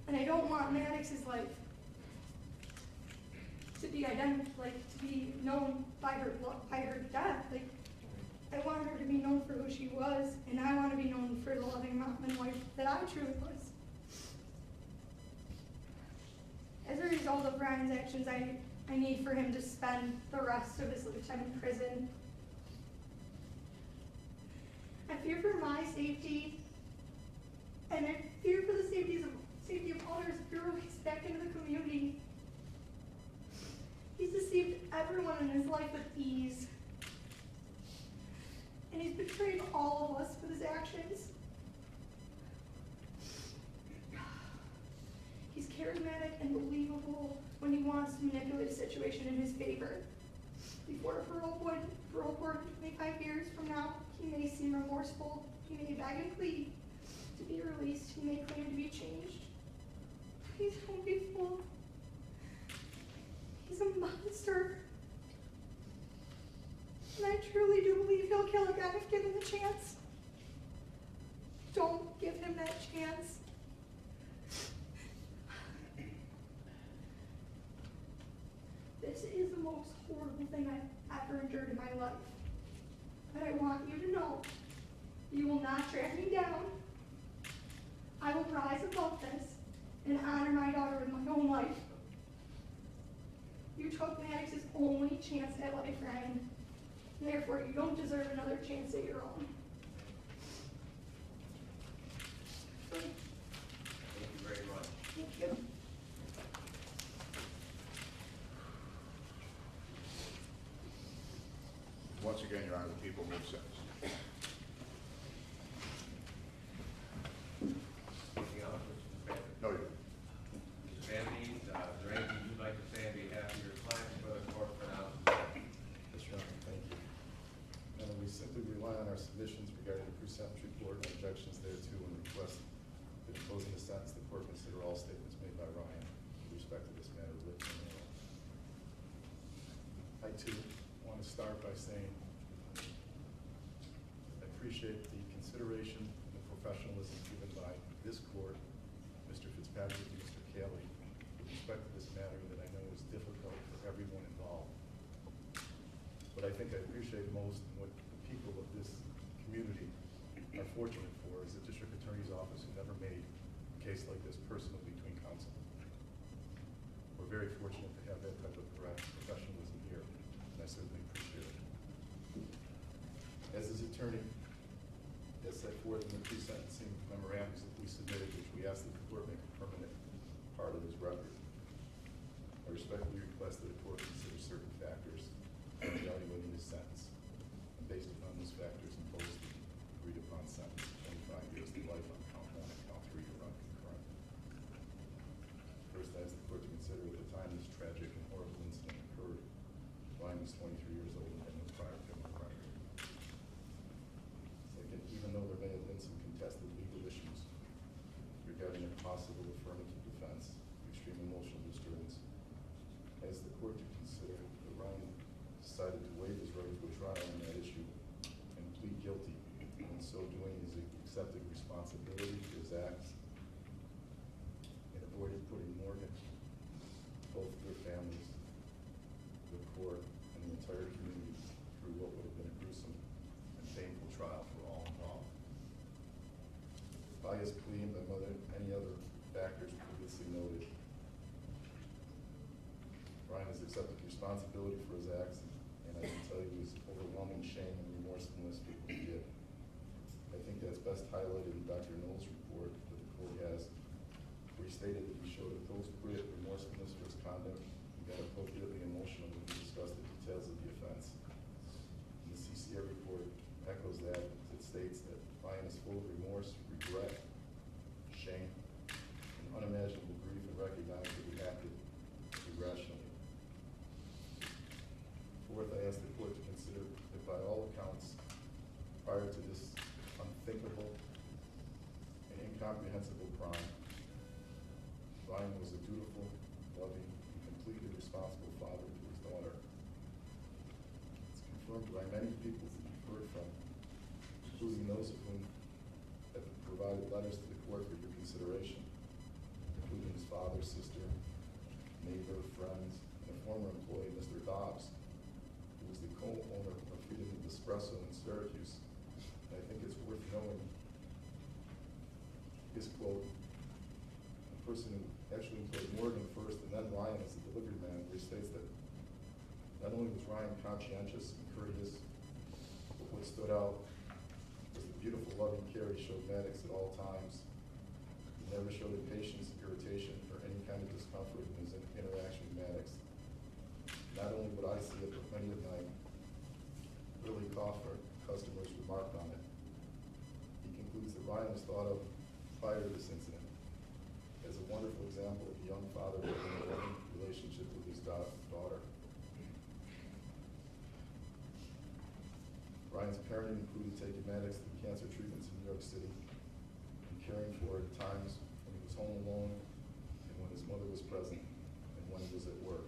And I don't want Maddox's life to be to be known by her death. Like, I want her to be known for who she was, and I want to be known for the loving mom and wife that I truly was. As a result of Ryan's actions, I need for him to spend the rest of his lifetime in prison. I fear for my safety, and I fear for the safety of others if he released back into the community. He's deceived everyone in his life with ease. And he's betrayed all of us with his actions. He's charismatic and believable when he wants to manipulate a situation in his favor. Before a parole board 25 years from now, he may seem remorseful. He may beg and plead to be released. He may claim to be changed. Please don't be fooled. He's a monster. And I truly do believe he'll kill again if given the chance. Don't give him that chance. This is the most horrible thing I've ever endured in my life. But I want you to know, you will not track me down. I will rise above this and honor my daughter with my own life. You took Maddox's only chance at life, Ryan. Therefore, you don't deserve another chance at your own. Thank you very much. Thank you. Once again, Your Honor, the people move sentence. Anything else, Mr. Banner? No, Your Honor. Mr. Vanity, is there anything you'd like to say on behalf of your client for the court pronounces? Yes, Your Honor, thank you. We simply rely on our submissions regarding the pre-sentence report and objections thereto and request that in closing the sentence, the court consider all statements made by Ryan with respect to this matter written and oral. I too want to start by saying I appreciate the consideration and the professionalism given by this court, Mr. Fitzpatrick and Mr. Cayley, with respect to this matter that I know is difficult for everyone involved. What I think I appreciate most and what the people of this community are fortunate for is the district attorney's office who never made a case like this personal between counsel. We're very fortunate to have that type of professionalism here, and I certainly appreciate it. As his attorney, as set forth in the pre-sentencing memorandums that we submitted, which we asked that the court make a permanent part of his record, I respectfully request that the court consider certain factors in evaluating his sentence, and based upon those factors, impose the agreed-upon sentence of 25 years to life on count 1 and count 3 to run concurrent. First, I ask the court to consider at the time this tragic and horrible incident occurred, Ryan was 23 years old and had no prior criminal record. Second, even though there may have been some contested legal issues regarding a possible affirmative defense, extreme emotional disturbance, I ask the court to consider that Ryan decided to waive his right to a trial on that issue and plead guilty. And in so doing, he's accepted responsibility for his acts and avoided putting Morgan, both their families, the court, and the entire community through what would have been a gruesome and painful trial for all involved. By his plea and by any other factors previously noted, Ryan has accepted responsibility for his acts, and I can tell you his overwhelming shame and remorsefulness for what he did. I think that's best highlighted in Dr. Knoll's report that the court has, where he stated that he showed appropriate remorsefulness for his conduct and got appropriately emotional when he discussed the details of the offense. And the CCA report echoes that. It states that Ryan is full of remorse, regret, shame, and unimaginable grief, and recognized that he acted irrationally. incomprehensible crime. Ryan was a dutiful, loving, and completely responsible father to his daughter. It's confirmed by many people that you've heard from, including those of whom have provided letters to the court for your consideration, including his father, sister, neighbor, friends, and a former employee, Mr. Dobbs, who was the co-owner of Freedom of Espresso in Syracuse. And I think it's worth knowing his quote, a person who actually employed Morgan first and then Ryan as the delivery man, where he states that not only was Ryan conscientious and courteous, but what stood out was the beautiful loving care he showed Maddox at all times. He never showed impatience, irritation, or any kind of discomfort in his interaction with Maddox. Not only would I see it, but many of my early customers remarked on it. He concludes that Ryan was thought of prior to this incident as a wonderful example of a young father building a loving relationship with his daughter. Ryan's parenting included taking Maddox to cancer treatments in New York City and caring for her at times when he was home alone and when his mother was present and when he was at work.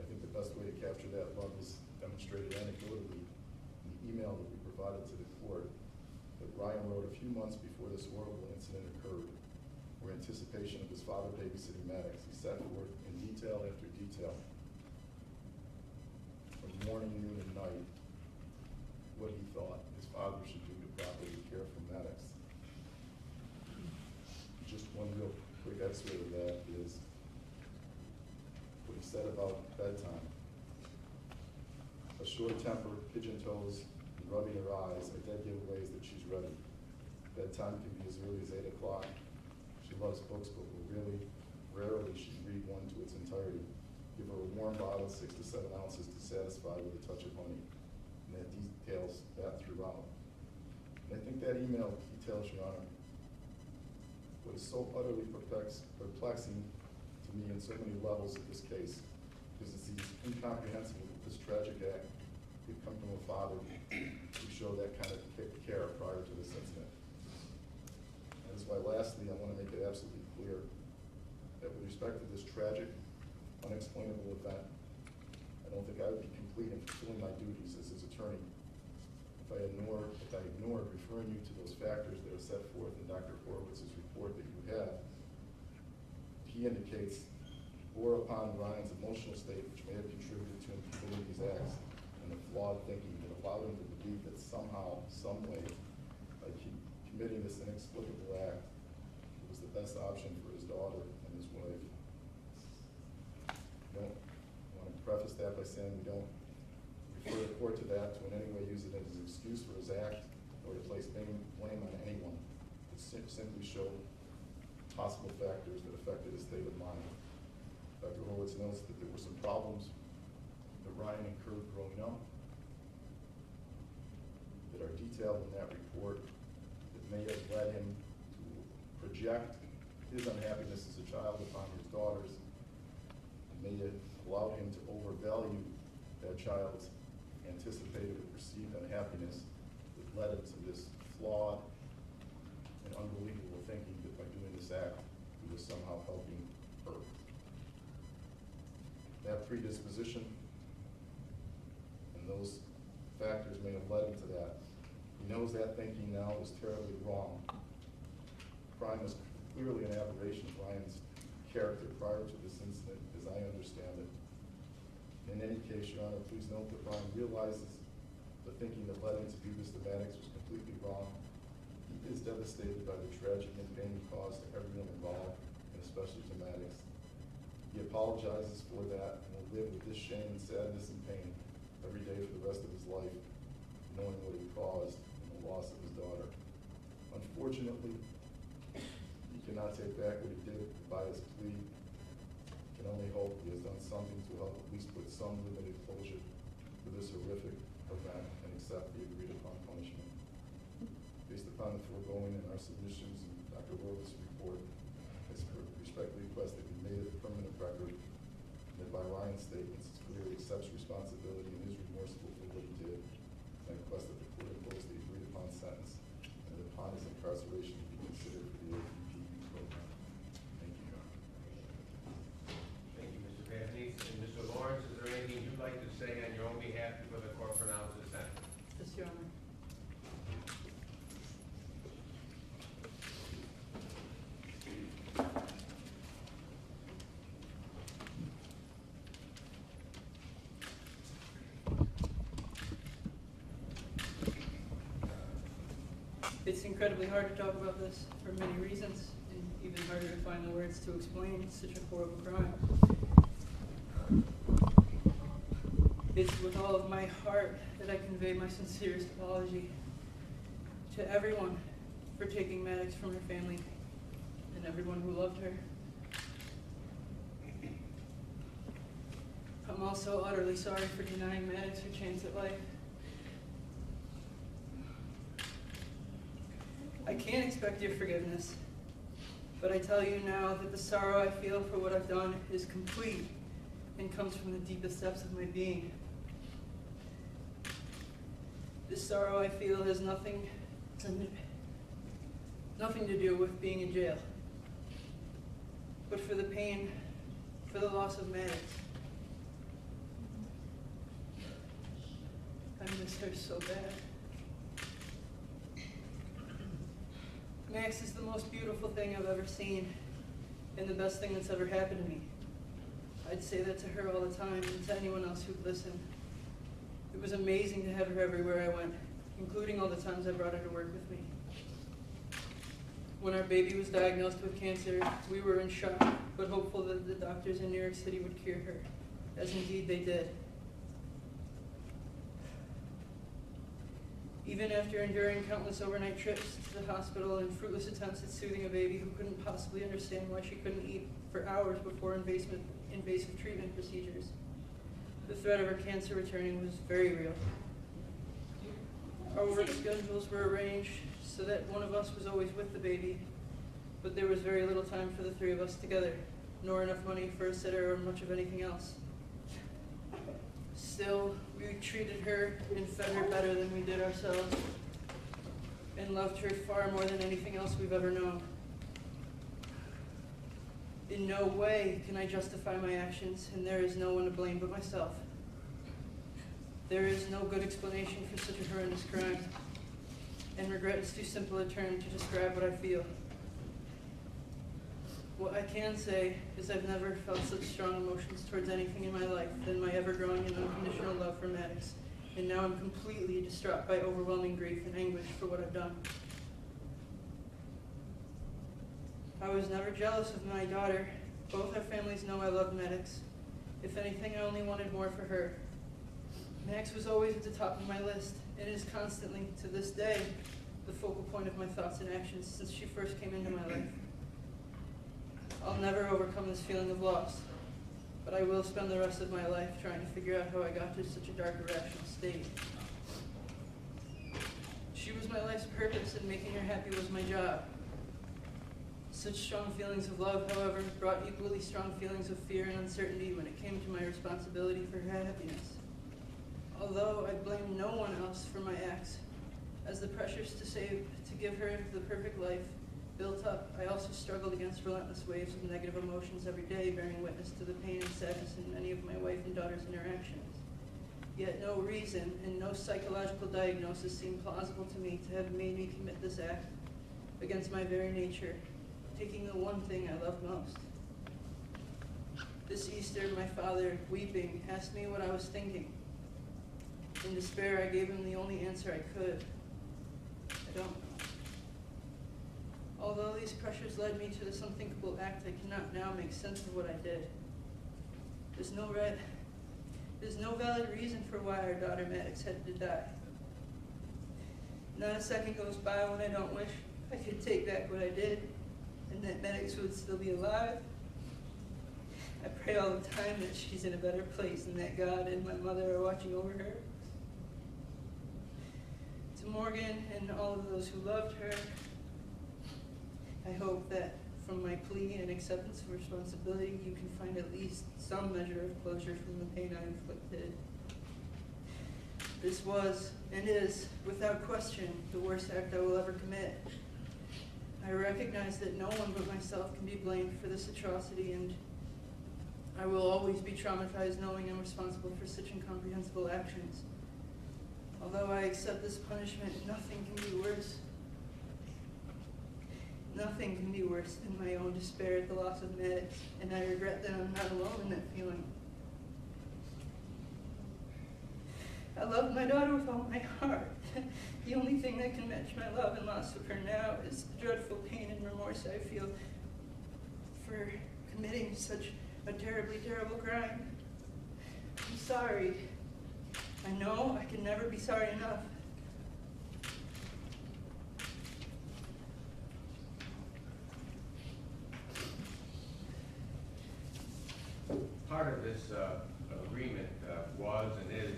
I think the best way to capture that love is demonstrated anecdotally in the email that we provided to the court that Ryan wrote a few months before this horrible incident occurred, where in anticipation of his father babysitting Maddox, he set forth in detail after detail, from morning, noon, and night, what he thought his father should do to properly care for Maddox. Just one real quick excerpt of that is what he said about bedtime. A short temper, pigeon toes, and rubbing her eyes are dead giveaways that she's ready. Bedtime can be as early as 8 o'clock. She loves books, but will really, rarely she'd read one to its entirety. Give her a warm bottle, 6 to 7 ounces to satisfy with a touch of honey. And that details that throughout. And I think that email details, Your Honor, what is so utterly perplexing to me in so many levels of this case, because it's incomprehensible that this tragic act could come from a father who showed that kind of care prior to this incident. And that's why lastly, I want to make it absolutely clear that with respect to this tragic, unexplainable event, I don't think I would be complete in fulfilling my duties as his attorney if I ignored referring you to those factors that are set forth in Dr. Horowitz's report that you have. He indicates bore upon Ryan's emotional state, which may have contributed to him committing these acts, and the flawed thinking that allowed him to believe that somehow, some way, by committing this inexplicable act, it was the best option for his daughter and his wife. I want to preface that by saying we don't refer the court to that to in any way use it as an excuse for his act or to place blame on anyone. It simply showed possible factors that affected his state of mind. Dr. Horowitz notes that there were some problems that Ryan incurred growing up that are detailed in that report that may have led him to project his unhappiness as a child upon his daughters, and may have allowed him to overvalue that child's anticipated or perceived unhappiness that led him to this flawed and unbelievable thinking that by doing this act, he was somehow helping her. That predisposition and those factors may have led him to that. He knows that thinking now is terribly wrong. Crime is clearly an aberration of Ryan's character prior to this incident, as I understand it. In any case, Your Honor, please note that Ryan realizes the thinking that led him to do this to Maddox was completely wrong. He is devastated by the tragedy and pain he caused to everyone involved, and especially to Maddox. He apologizes for that and will live with this shame and sadness and pain every day for the rest of his life, knowing what he caused in the loss of his daughter. Unfortunately, he cannot take back what he did by his plea. Can only hope he has done something to help at least put some limited closure to this horrific event and accept the agreed upon punishment. Based upon the foregoing and our submissions in Dr. Horowitz's report, I respectfully request that we made it a permanent record and that by Ryan's statements, it's clear he accepts responsibility and is remorseful for what he did. And I request that the court impose the agreed upon sentence and that upon his incarceration be considered incredibly hard to talk about this for many reasons, and even harder to find the words to explain such a horrible crime. It's with all of my heart that I convey my sincerest apology to everyone for taking Maddox from her family and everyone who loved her. I'm also utterly sorry for denying Maddox her chance at life. I can't expect your forgiveness, but I tell you now that the sorrow I feel for what I've done is complete and comes from the deepest depths of my being. This sorrow I feel has nothing to do with being in jail, but for the pain, for the loss of Maddox. I miss her so bad. Max is the most beautiful thing I've ever seen, and the best thing that's ever happened to me. I'd say that to her all the time, and to anyone else who'd listen. It was amazing to have her everywhere I went, including all the times I brought her to work with me. When our baby was diagnosed with cancer, we were in shock, but hopeful that the doctors in New York City would cure her, as indeed they did. Even after enduring countless overnight trips to the hospital and fruitless attempts at soothing a baby who couldn't possibly understand why she couldn't eat for hours before invasive treatment procedures, the threat of her cancer returning was very real. Our work schedules were arranged so that one of us was always with the baby, but there was very little time for the three of us together, nor enough money for a sitter or much of anything else. Still, we treated her and fed her better than we did ourselves, and loved her far more than anything else we've ever known. In no way can I justify my actions, and there is no one to blame but myself. There is no good explanation for such a horrendous crime, and regret is too simple a term to describe what I feel. What I can say is I've never felt such strong emotions towards anything in my life than my ever-growing and unconditional love for Maddox, and now I'm completely distraught by overwhelming grief and anguish for what I've done. I was never jealous of my daughter. Both our families know I love Maddox. If anything, I only wanted more for her. Max was always at the top of my list, and is constantly, to this day, the focal point of my thoughts and actions since she first came into my life. I'll never overcome this feeling of loss, but I will spend the rest of my life trying to figure out how I got to such a dark, irrational state. She was my life's purpose, and making her happy was my job. Such strong feelings of love, however, brought equally strong feelings of fear and uncertainty when it came to my responsibility for her happiness. Although I blame no one else for my acts, as the pressures to give her the perfect life built up, I also struggled against relentless waves of negative emotions every day, bearing witness to the pain and sadness in many of my wife and daughter's interactions. Yet no reason and no psychological diagnosis seemed plausible to me to have made me commit this act against my very nature, taking the one thing I love most. This Easter, my father, weeping, asked me what I was thinking. In despair, I gave him the only answer I could. I don't know. Although these pressures led me to this unthinkable act, I cannot now make sense of what I did. There's no valid reason for why our daughter Maddox had to die. Not a second goes by when I don't wish I could take back what I did, and that Maddox would still be alive. I pray all the time that she's in a better place and that God and my mother are watching over her. To Morgan and all of those who loved her, I hope that from my plea and acceptance of responsibility, you can find at least some measure of closure from the pain I inflicted. This was, and is, without question, the worst act I will ever commit. I recognize that no one but myself can be blamed for this atrocity, and I will always be traumatized knowing I'm responsible for such incomprehensible actions. Although I accept this punishment, nothing can be worse. Nothing can be worse than my own despair at the loss of Maddox, and I regret that I'm not alone in that feeling. I loved my daughter with all my heart, The only thing that can match my love and loss of her now is the dreadful pain and remorse I feel for committing such a terribly terrible crime. I'm sorry. I know I can never be sorry enough. Part of this agreement was and is,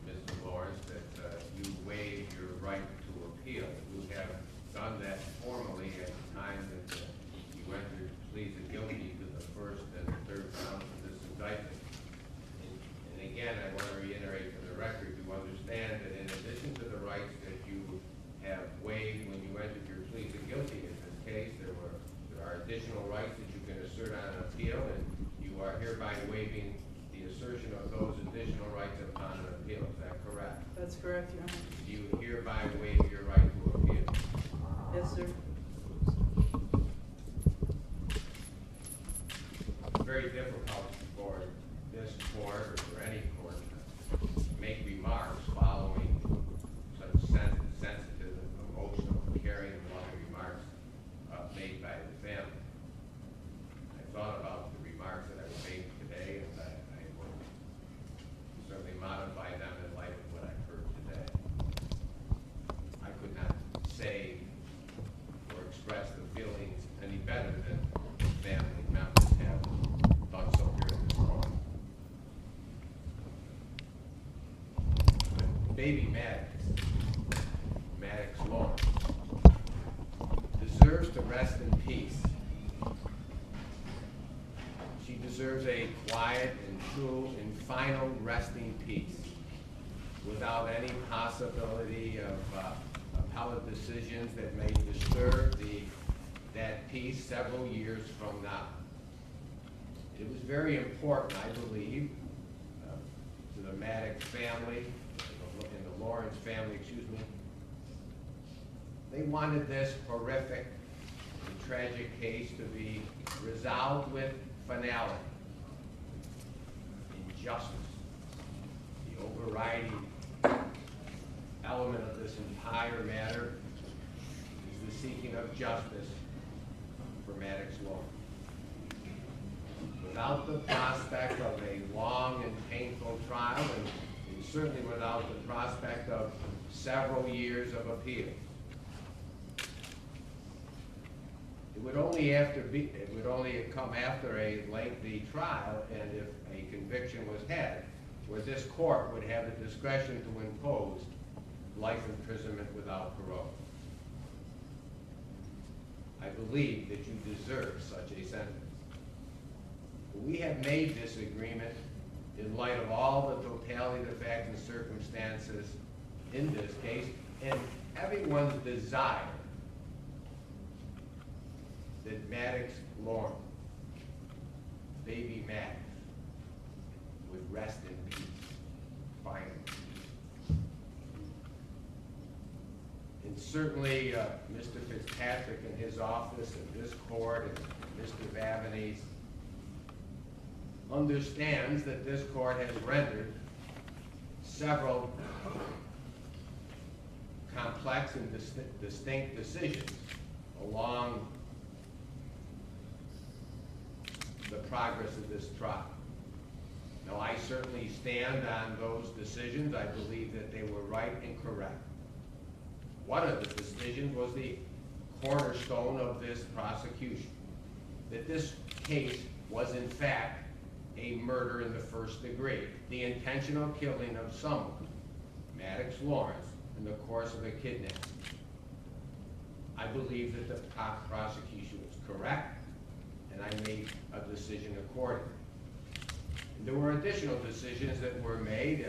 Mr. Lawrence, that you waive your right to appeal. You have done that formally at the time that you entered pleas of guilty to the first and third counts of this indictment. And again, I want to reiterate for the record, you understand that in addition to the rights that you have waived when you entered your pleas of guilty in this case, there are additional rights that you can assert on an appeal, and you are hereby waiving the assertion of those additional rights upon an appeal. Is that correct? That's correct, Your Honor. Do you hereby waive your right to appeal? Yes, sir. It's very difficult for this court or for any court to make remarks following such sensitive, emotional, caring, and loving remarks made by the family. I thought about the remarks that I made today, and I will certainly modify them in light of what I've heard today. I could not say or express the feelings any better than family members have done so here in this court. But baby Maddox Lawrence, deserves to rest in peace. She deserves a quiet and true and final resting peace without any possibility of appellate decisions that may disturb that peace several years from now. It was very important, I believe, to the Maddox family, and the Lawrence family, excuse me. They wanted this horrific and tragic case to be resolved with finality and justice. The overriding element of this entire matter is the seeking of justice for Maddox Lawrence. Without the prospect of a long and painful trial, and certainly without the prospect of several years of appeal, it would only come after a lengthy trial, and if a conviction was had, where this court would have the discretion to impose life imprisonment without parole. I believe that you deserve such a sentence. We have made this agreement in light of all the totality of the facts and circumstances in this case, and everyone's desire that Maddox Lawrence, baby Maddox, would rest in peace, finally. And certainly, Mr. Fitzpatrick and his office and this court and Mr. Vavanese understands that this court has rendered several complex and distinct decisions along the progress of this trial. Now, I certainly stand on those decisions. I believe that they were right and correct. One of the decisions was the cornerstone of this prosecution, that this case was in fact a murder in the first degree, the intentional killing of someone, Maddox Lawrence, in the course of a kidnapping. I believe that the prosecution was correct, and I made a decision accordingly. And there were additional decisions that were made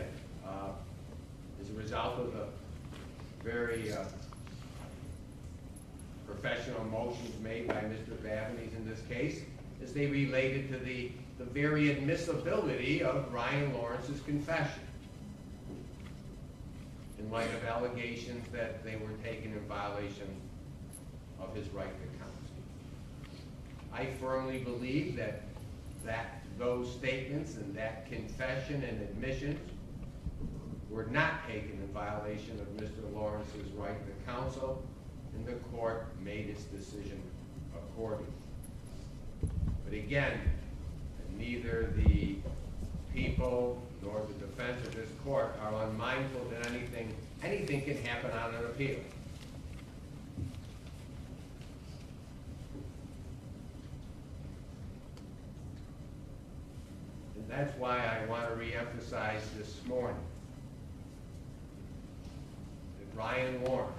as a result of the very professional motions made by Mr. Vavanese in this case, as they related to the very admissibility of Ryan Lawrence's confession in light of allegations that they were taken in violation of his right to counsel. I firmly believe that those statements and that confession and admissions were not taken in violation of Mr. Lawrence's right to counsel, and the court made its decision accordingly. But again, neither the people nor the defense of this court are unmindful that anything can happen on an appeal. And that's why I want to reemphasize this morning that Ryan Lawrence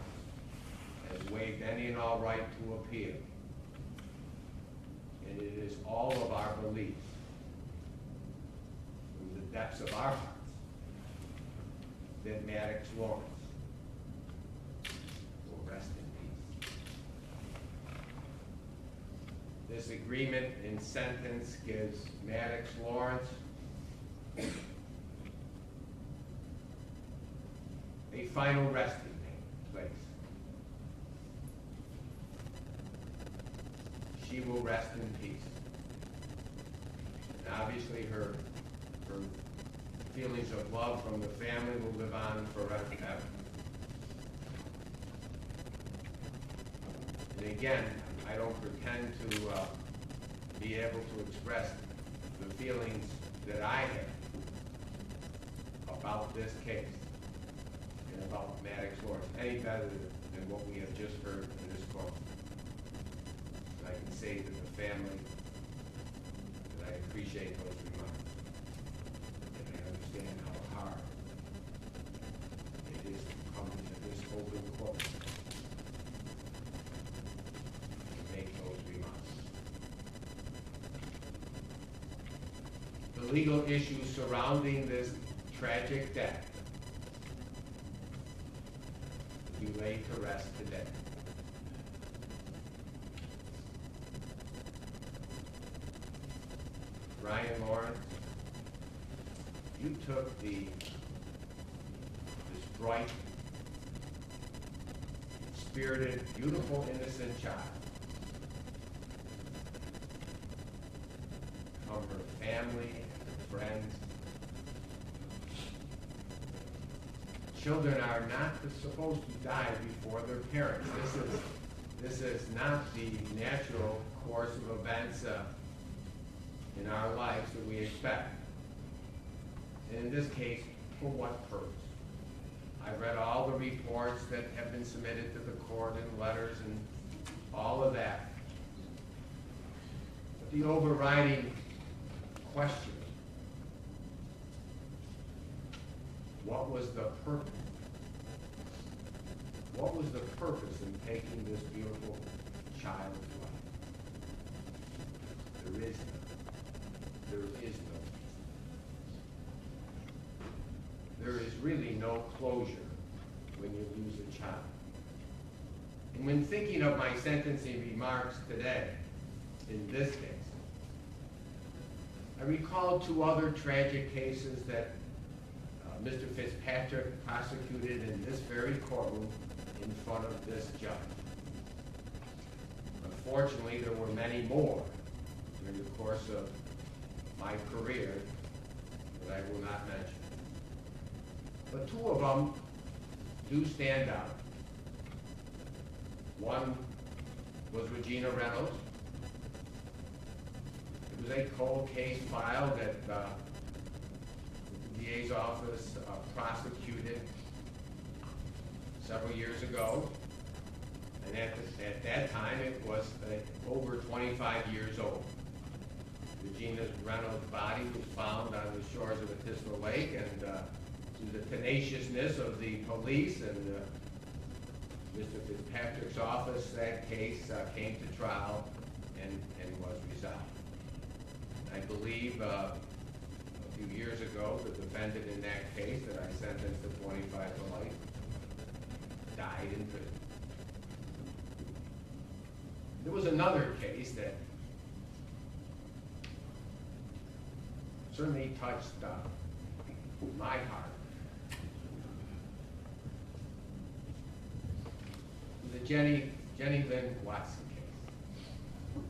has waived any and all right to appeal. And it is all of our beliefs, from the depths of our hearts, that Maddox Lawrence will rest in peace. This agreement in sentence gives Maddox Lawrence a final resting place. She will rest in peace. And obviously her feelings of love from the family will live on forever and ever. And again, I don't pretend to be able to express the feelings that I have about this case and about Maddox Lawrence any better than what we have just heard in this court. And I can say to the family that I appreciate those remarks, and I understand how hard it is to come to this open court and make those remarks. The legal issues surrounding this tragic death be laid to rest today. Ryan Lawrence, you took this bright, spirited, beautiful, innocent child from her family and friends. Children are not supposed to die before their parents. This is not the natural course of events in our lives that we expect. And in this case, for what purpose? I've read all the reports that have been submitted to the court and letters and all of that. But the overriding question, what was the purpose? What was the purpose in taking this beautiful child's life? There is none. There is no. There is really no closure when you lose a child. And when thinking of my sentencing remarks today, in this case, I recall two other tragic cases that Mr. Fitzpatrick prosecuted in this very courtroom in front of this judge. Unfortunately, there were many more during the course of my career that I will not mention. But two of them do stand out. One was Regina Reynolds. It was a cold case filed at the DA's office prosecuted several years ago. And at that time, it was over 25 years old. Regina Reynolds' body was found on the shores of Atisno Lake, and through the tenaciousness of the police and Mr. Fitzpatrick's office, that case came to trial and was resolved. I believe a few years ago, the defendant in that case that I sentenced to 25 to life died in prison. There was another case that certainly touched my heart. The Jenny Lynn Watson case.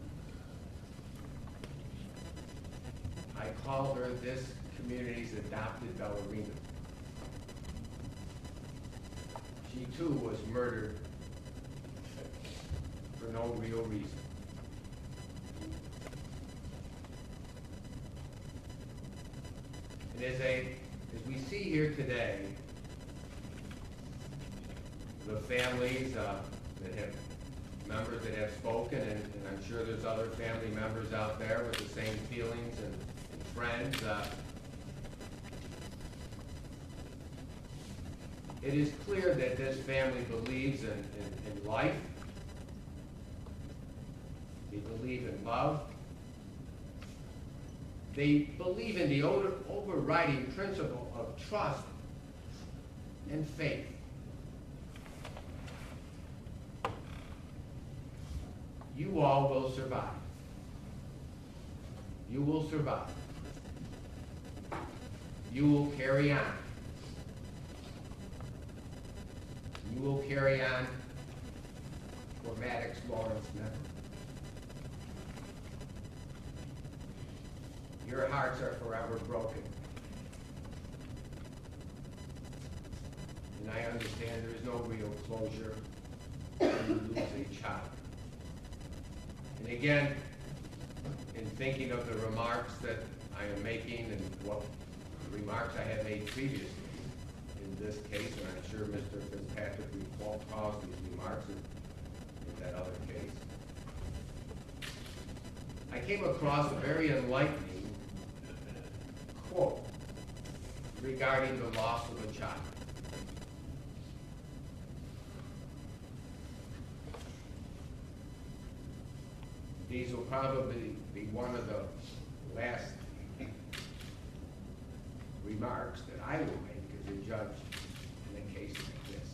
I called her this community's adopted ballerina. She too was murdered for no real reason. And as we see here today, the families that have, members that have spoken, and I'm sure there's other family members out there with the same feelings and friends, it is clear that this family believes in life. They believe in love. They believe in the overriding principle of trust and faith. You all will survive. You will survive. You will carry on. You will carry on for Maddox Lawrence never. Your hearts are forever broken. And I understand there is no real closure when you lose a child. And again, in thinking of the remarks that I am making and what remarks I have made previously in this case, and I'm sure Mr. Fitzpatrick recalls these remarks in that other case, I came across a very enlightening quote regarding the loss of a child. These will probably be one of the last remarks that I will make as a judge in a case like this.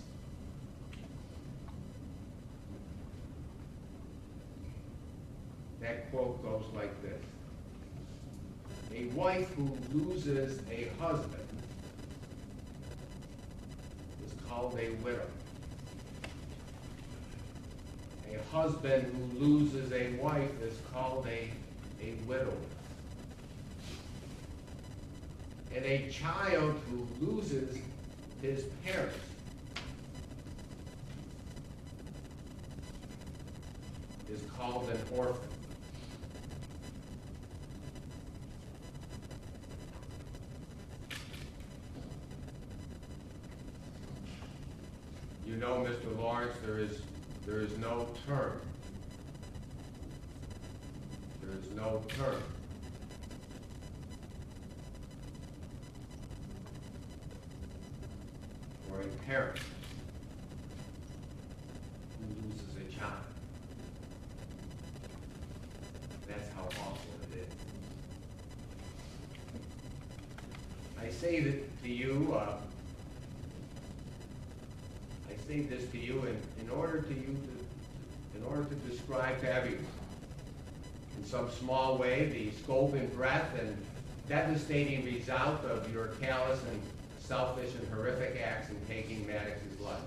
That quote goes like this: a wife who loses a husband is called a widow. A husband who loses a wife is called a widower. And a child who loses his parents is called an orphan. You know, Mr. Lawrence, there is no term. There is no term for a parent who loses a child. That's how awful it is. I say that to you, I say this to you in order to describe to everyone, in some small way, the scope and breadth and devastating result of your callous and selfish and horrific acts in taking Maddox's life.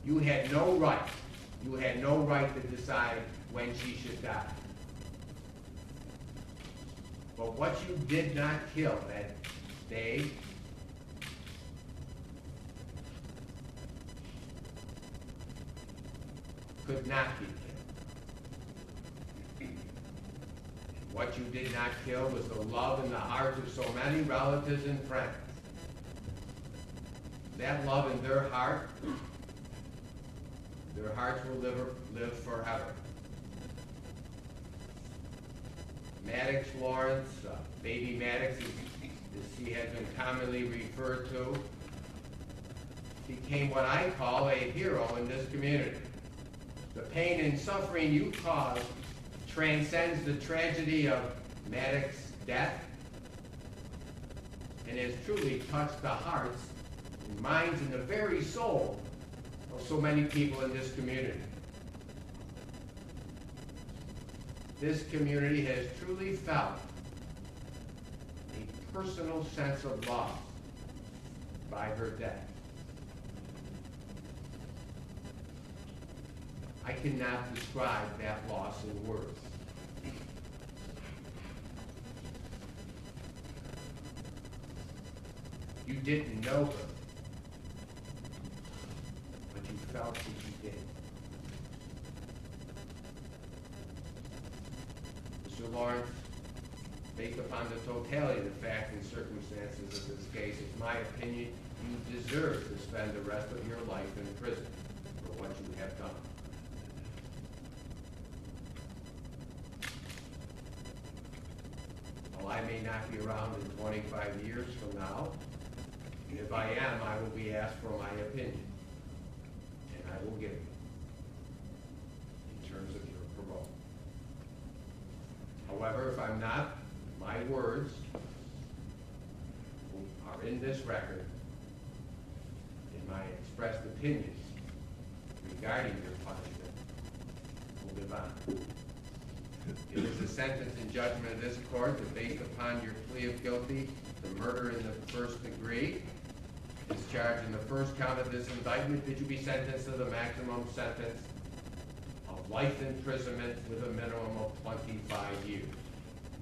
You had no right to decide when she should die. But what you did not kill that day could not be killed. What you did not kill was the love in the hearts of so many relatives and friends. That love in their hearts will live forever. Maddox Lawrence, baby Maddox, as he has been commonly referred to, became what I call a hero in this community. The pain and suffering you caused transcends the tragedy of Maddox's death and has truly touched the hearts and minds and the very soul of so many people in this community. This community has truly felt a personal sense of loss by her death. I cannot describe that loss in words. You didn't know her. felt that you did. Mr. Lawrence, based upon the totality of the facts and circumstances of this case, it's my opinion you deserve to spend the rest of your life in prison for what you have done. While I may not be around in 25 years from now, and if I am, I will be asked for my opinion, and I will give it in terms of your parole. However, if I'm not, my words are in this record, and my expressed opinions regarding your punishment will live on. It is the sentence and judgment of this court that based upon your plea of guilty to murder in the first degree, discharged in the first count of this indictment, that you be sentenced to the maximum sentence of life imprisonment with a minimum of 25 years.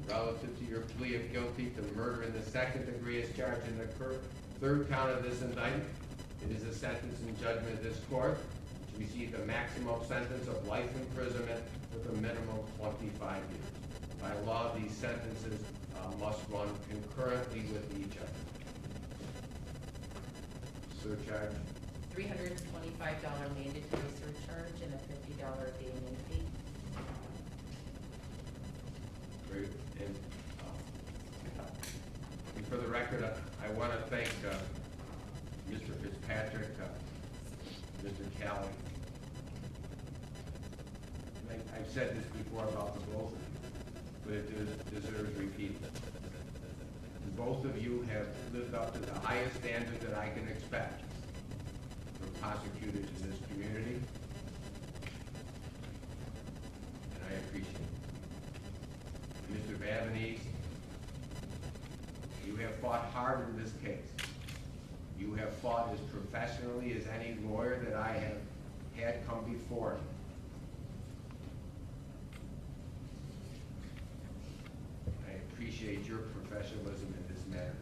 Relative to your plea of guilty to murder in the second degree as charged in the third count of this indictment, it is the sentence and judgment of this court to receive the maximum sentence of life imprisonment with a minimum of 25 years. By law, these sentences must run concurrently with each other. Surcharge. $325 mandatory surcharge and a $50 abandonment fee. Great. And for the record, I want to thank Mr. Fitzpatrick, Mr. Kelly. I've said this before about the both of you, but it deserves repeat. Both of you have lived up to the highest standard that I can expect from prosecutors in this community, and I appreciate it. Mr. Vavanese, you have fought hard in this case. You have fought as professionally as any lawyer that I have had come before you. I appreciate your professionalism in this matter.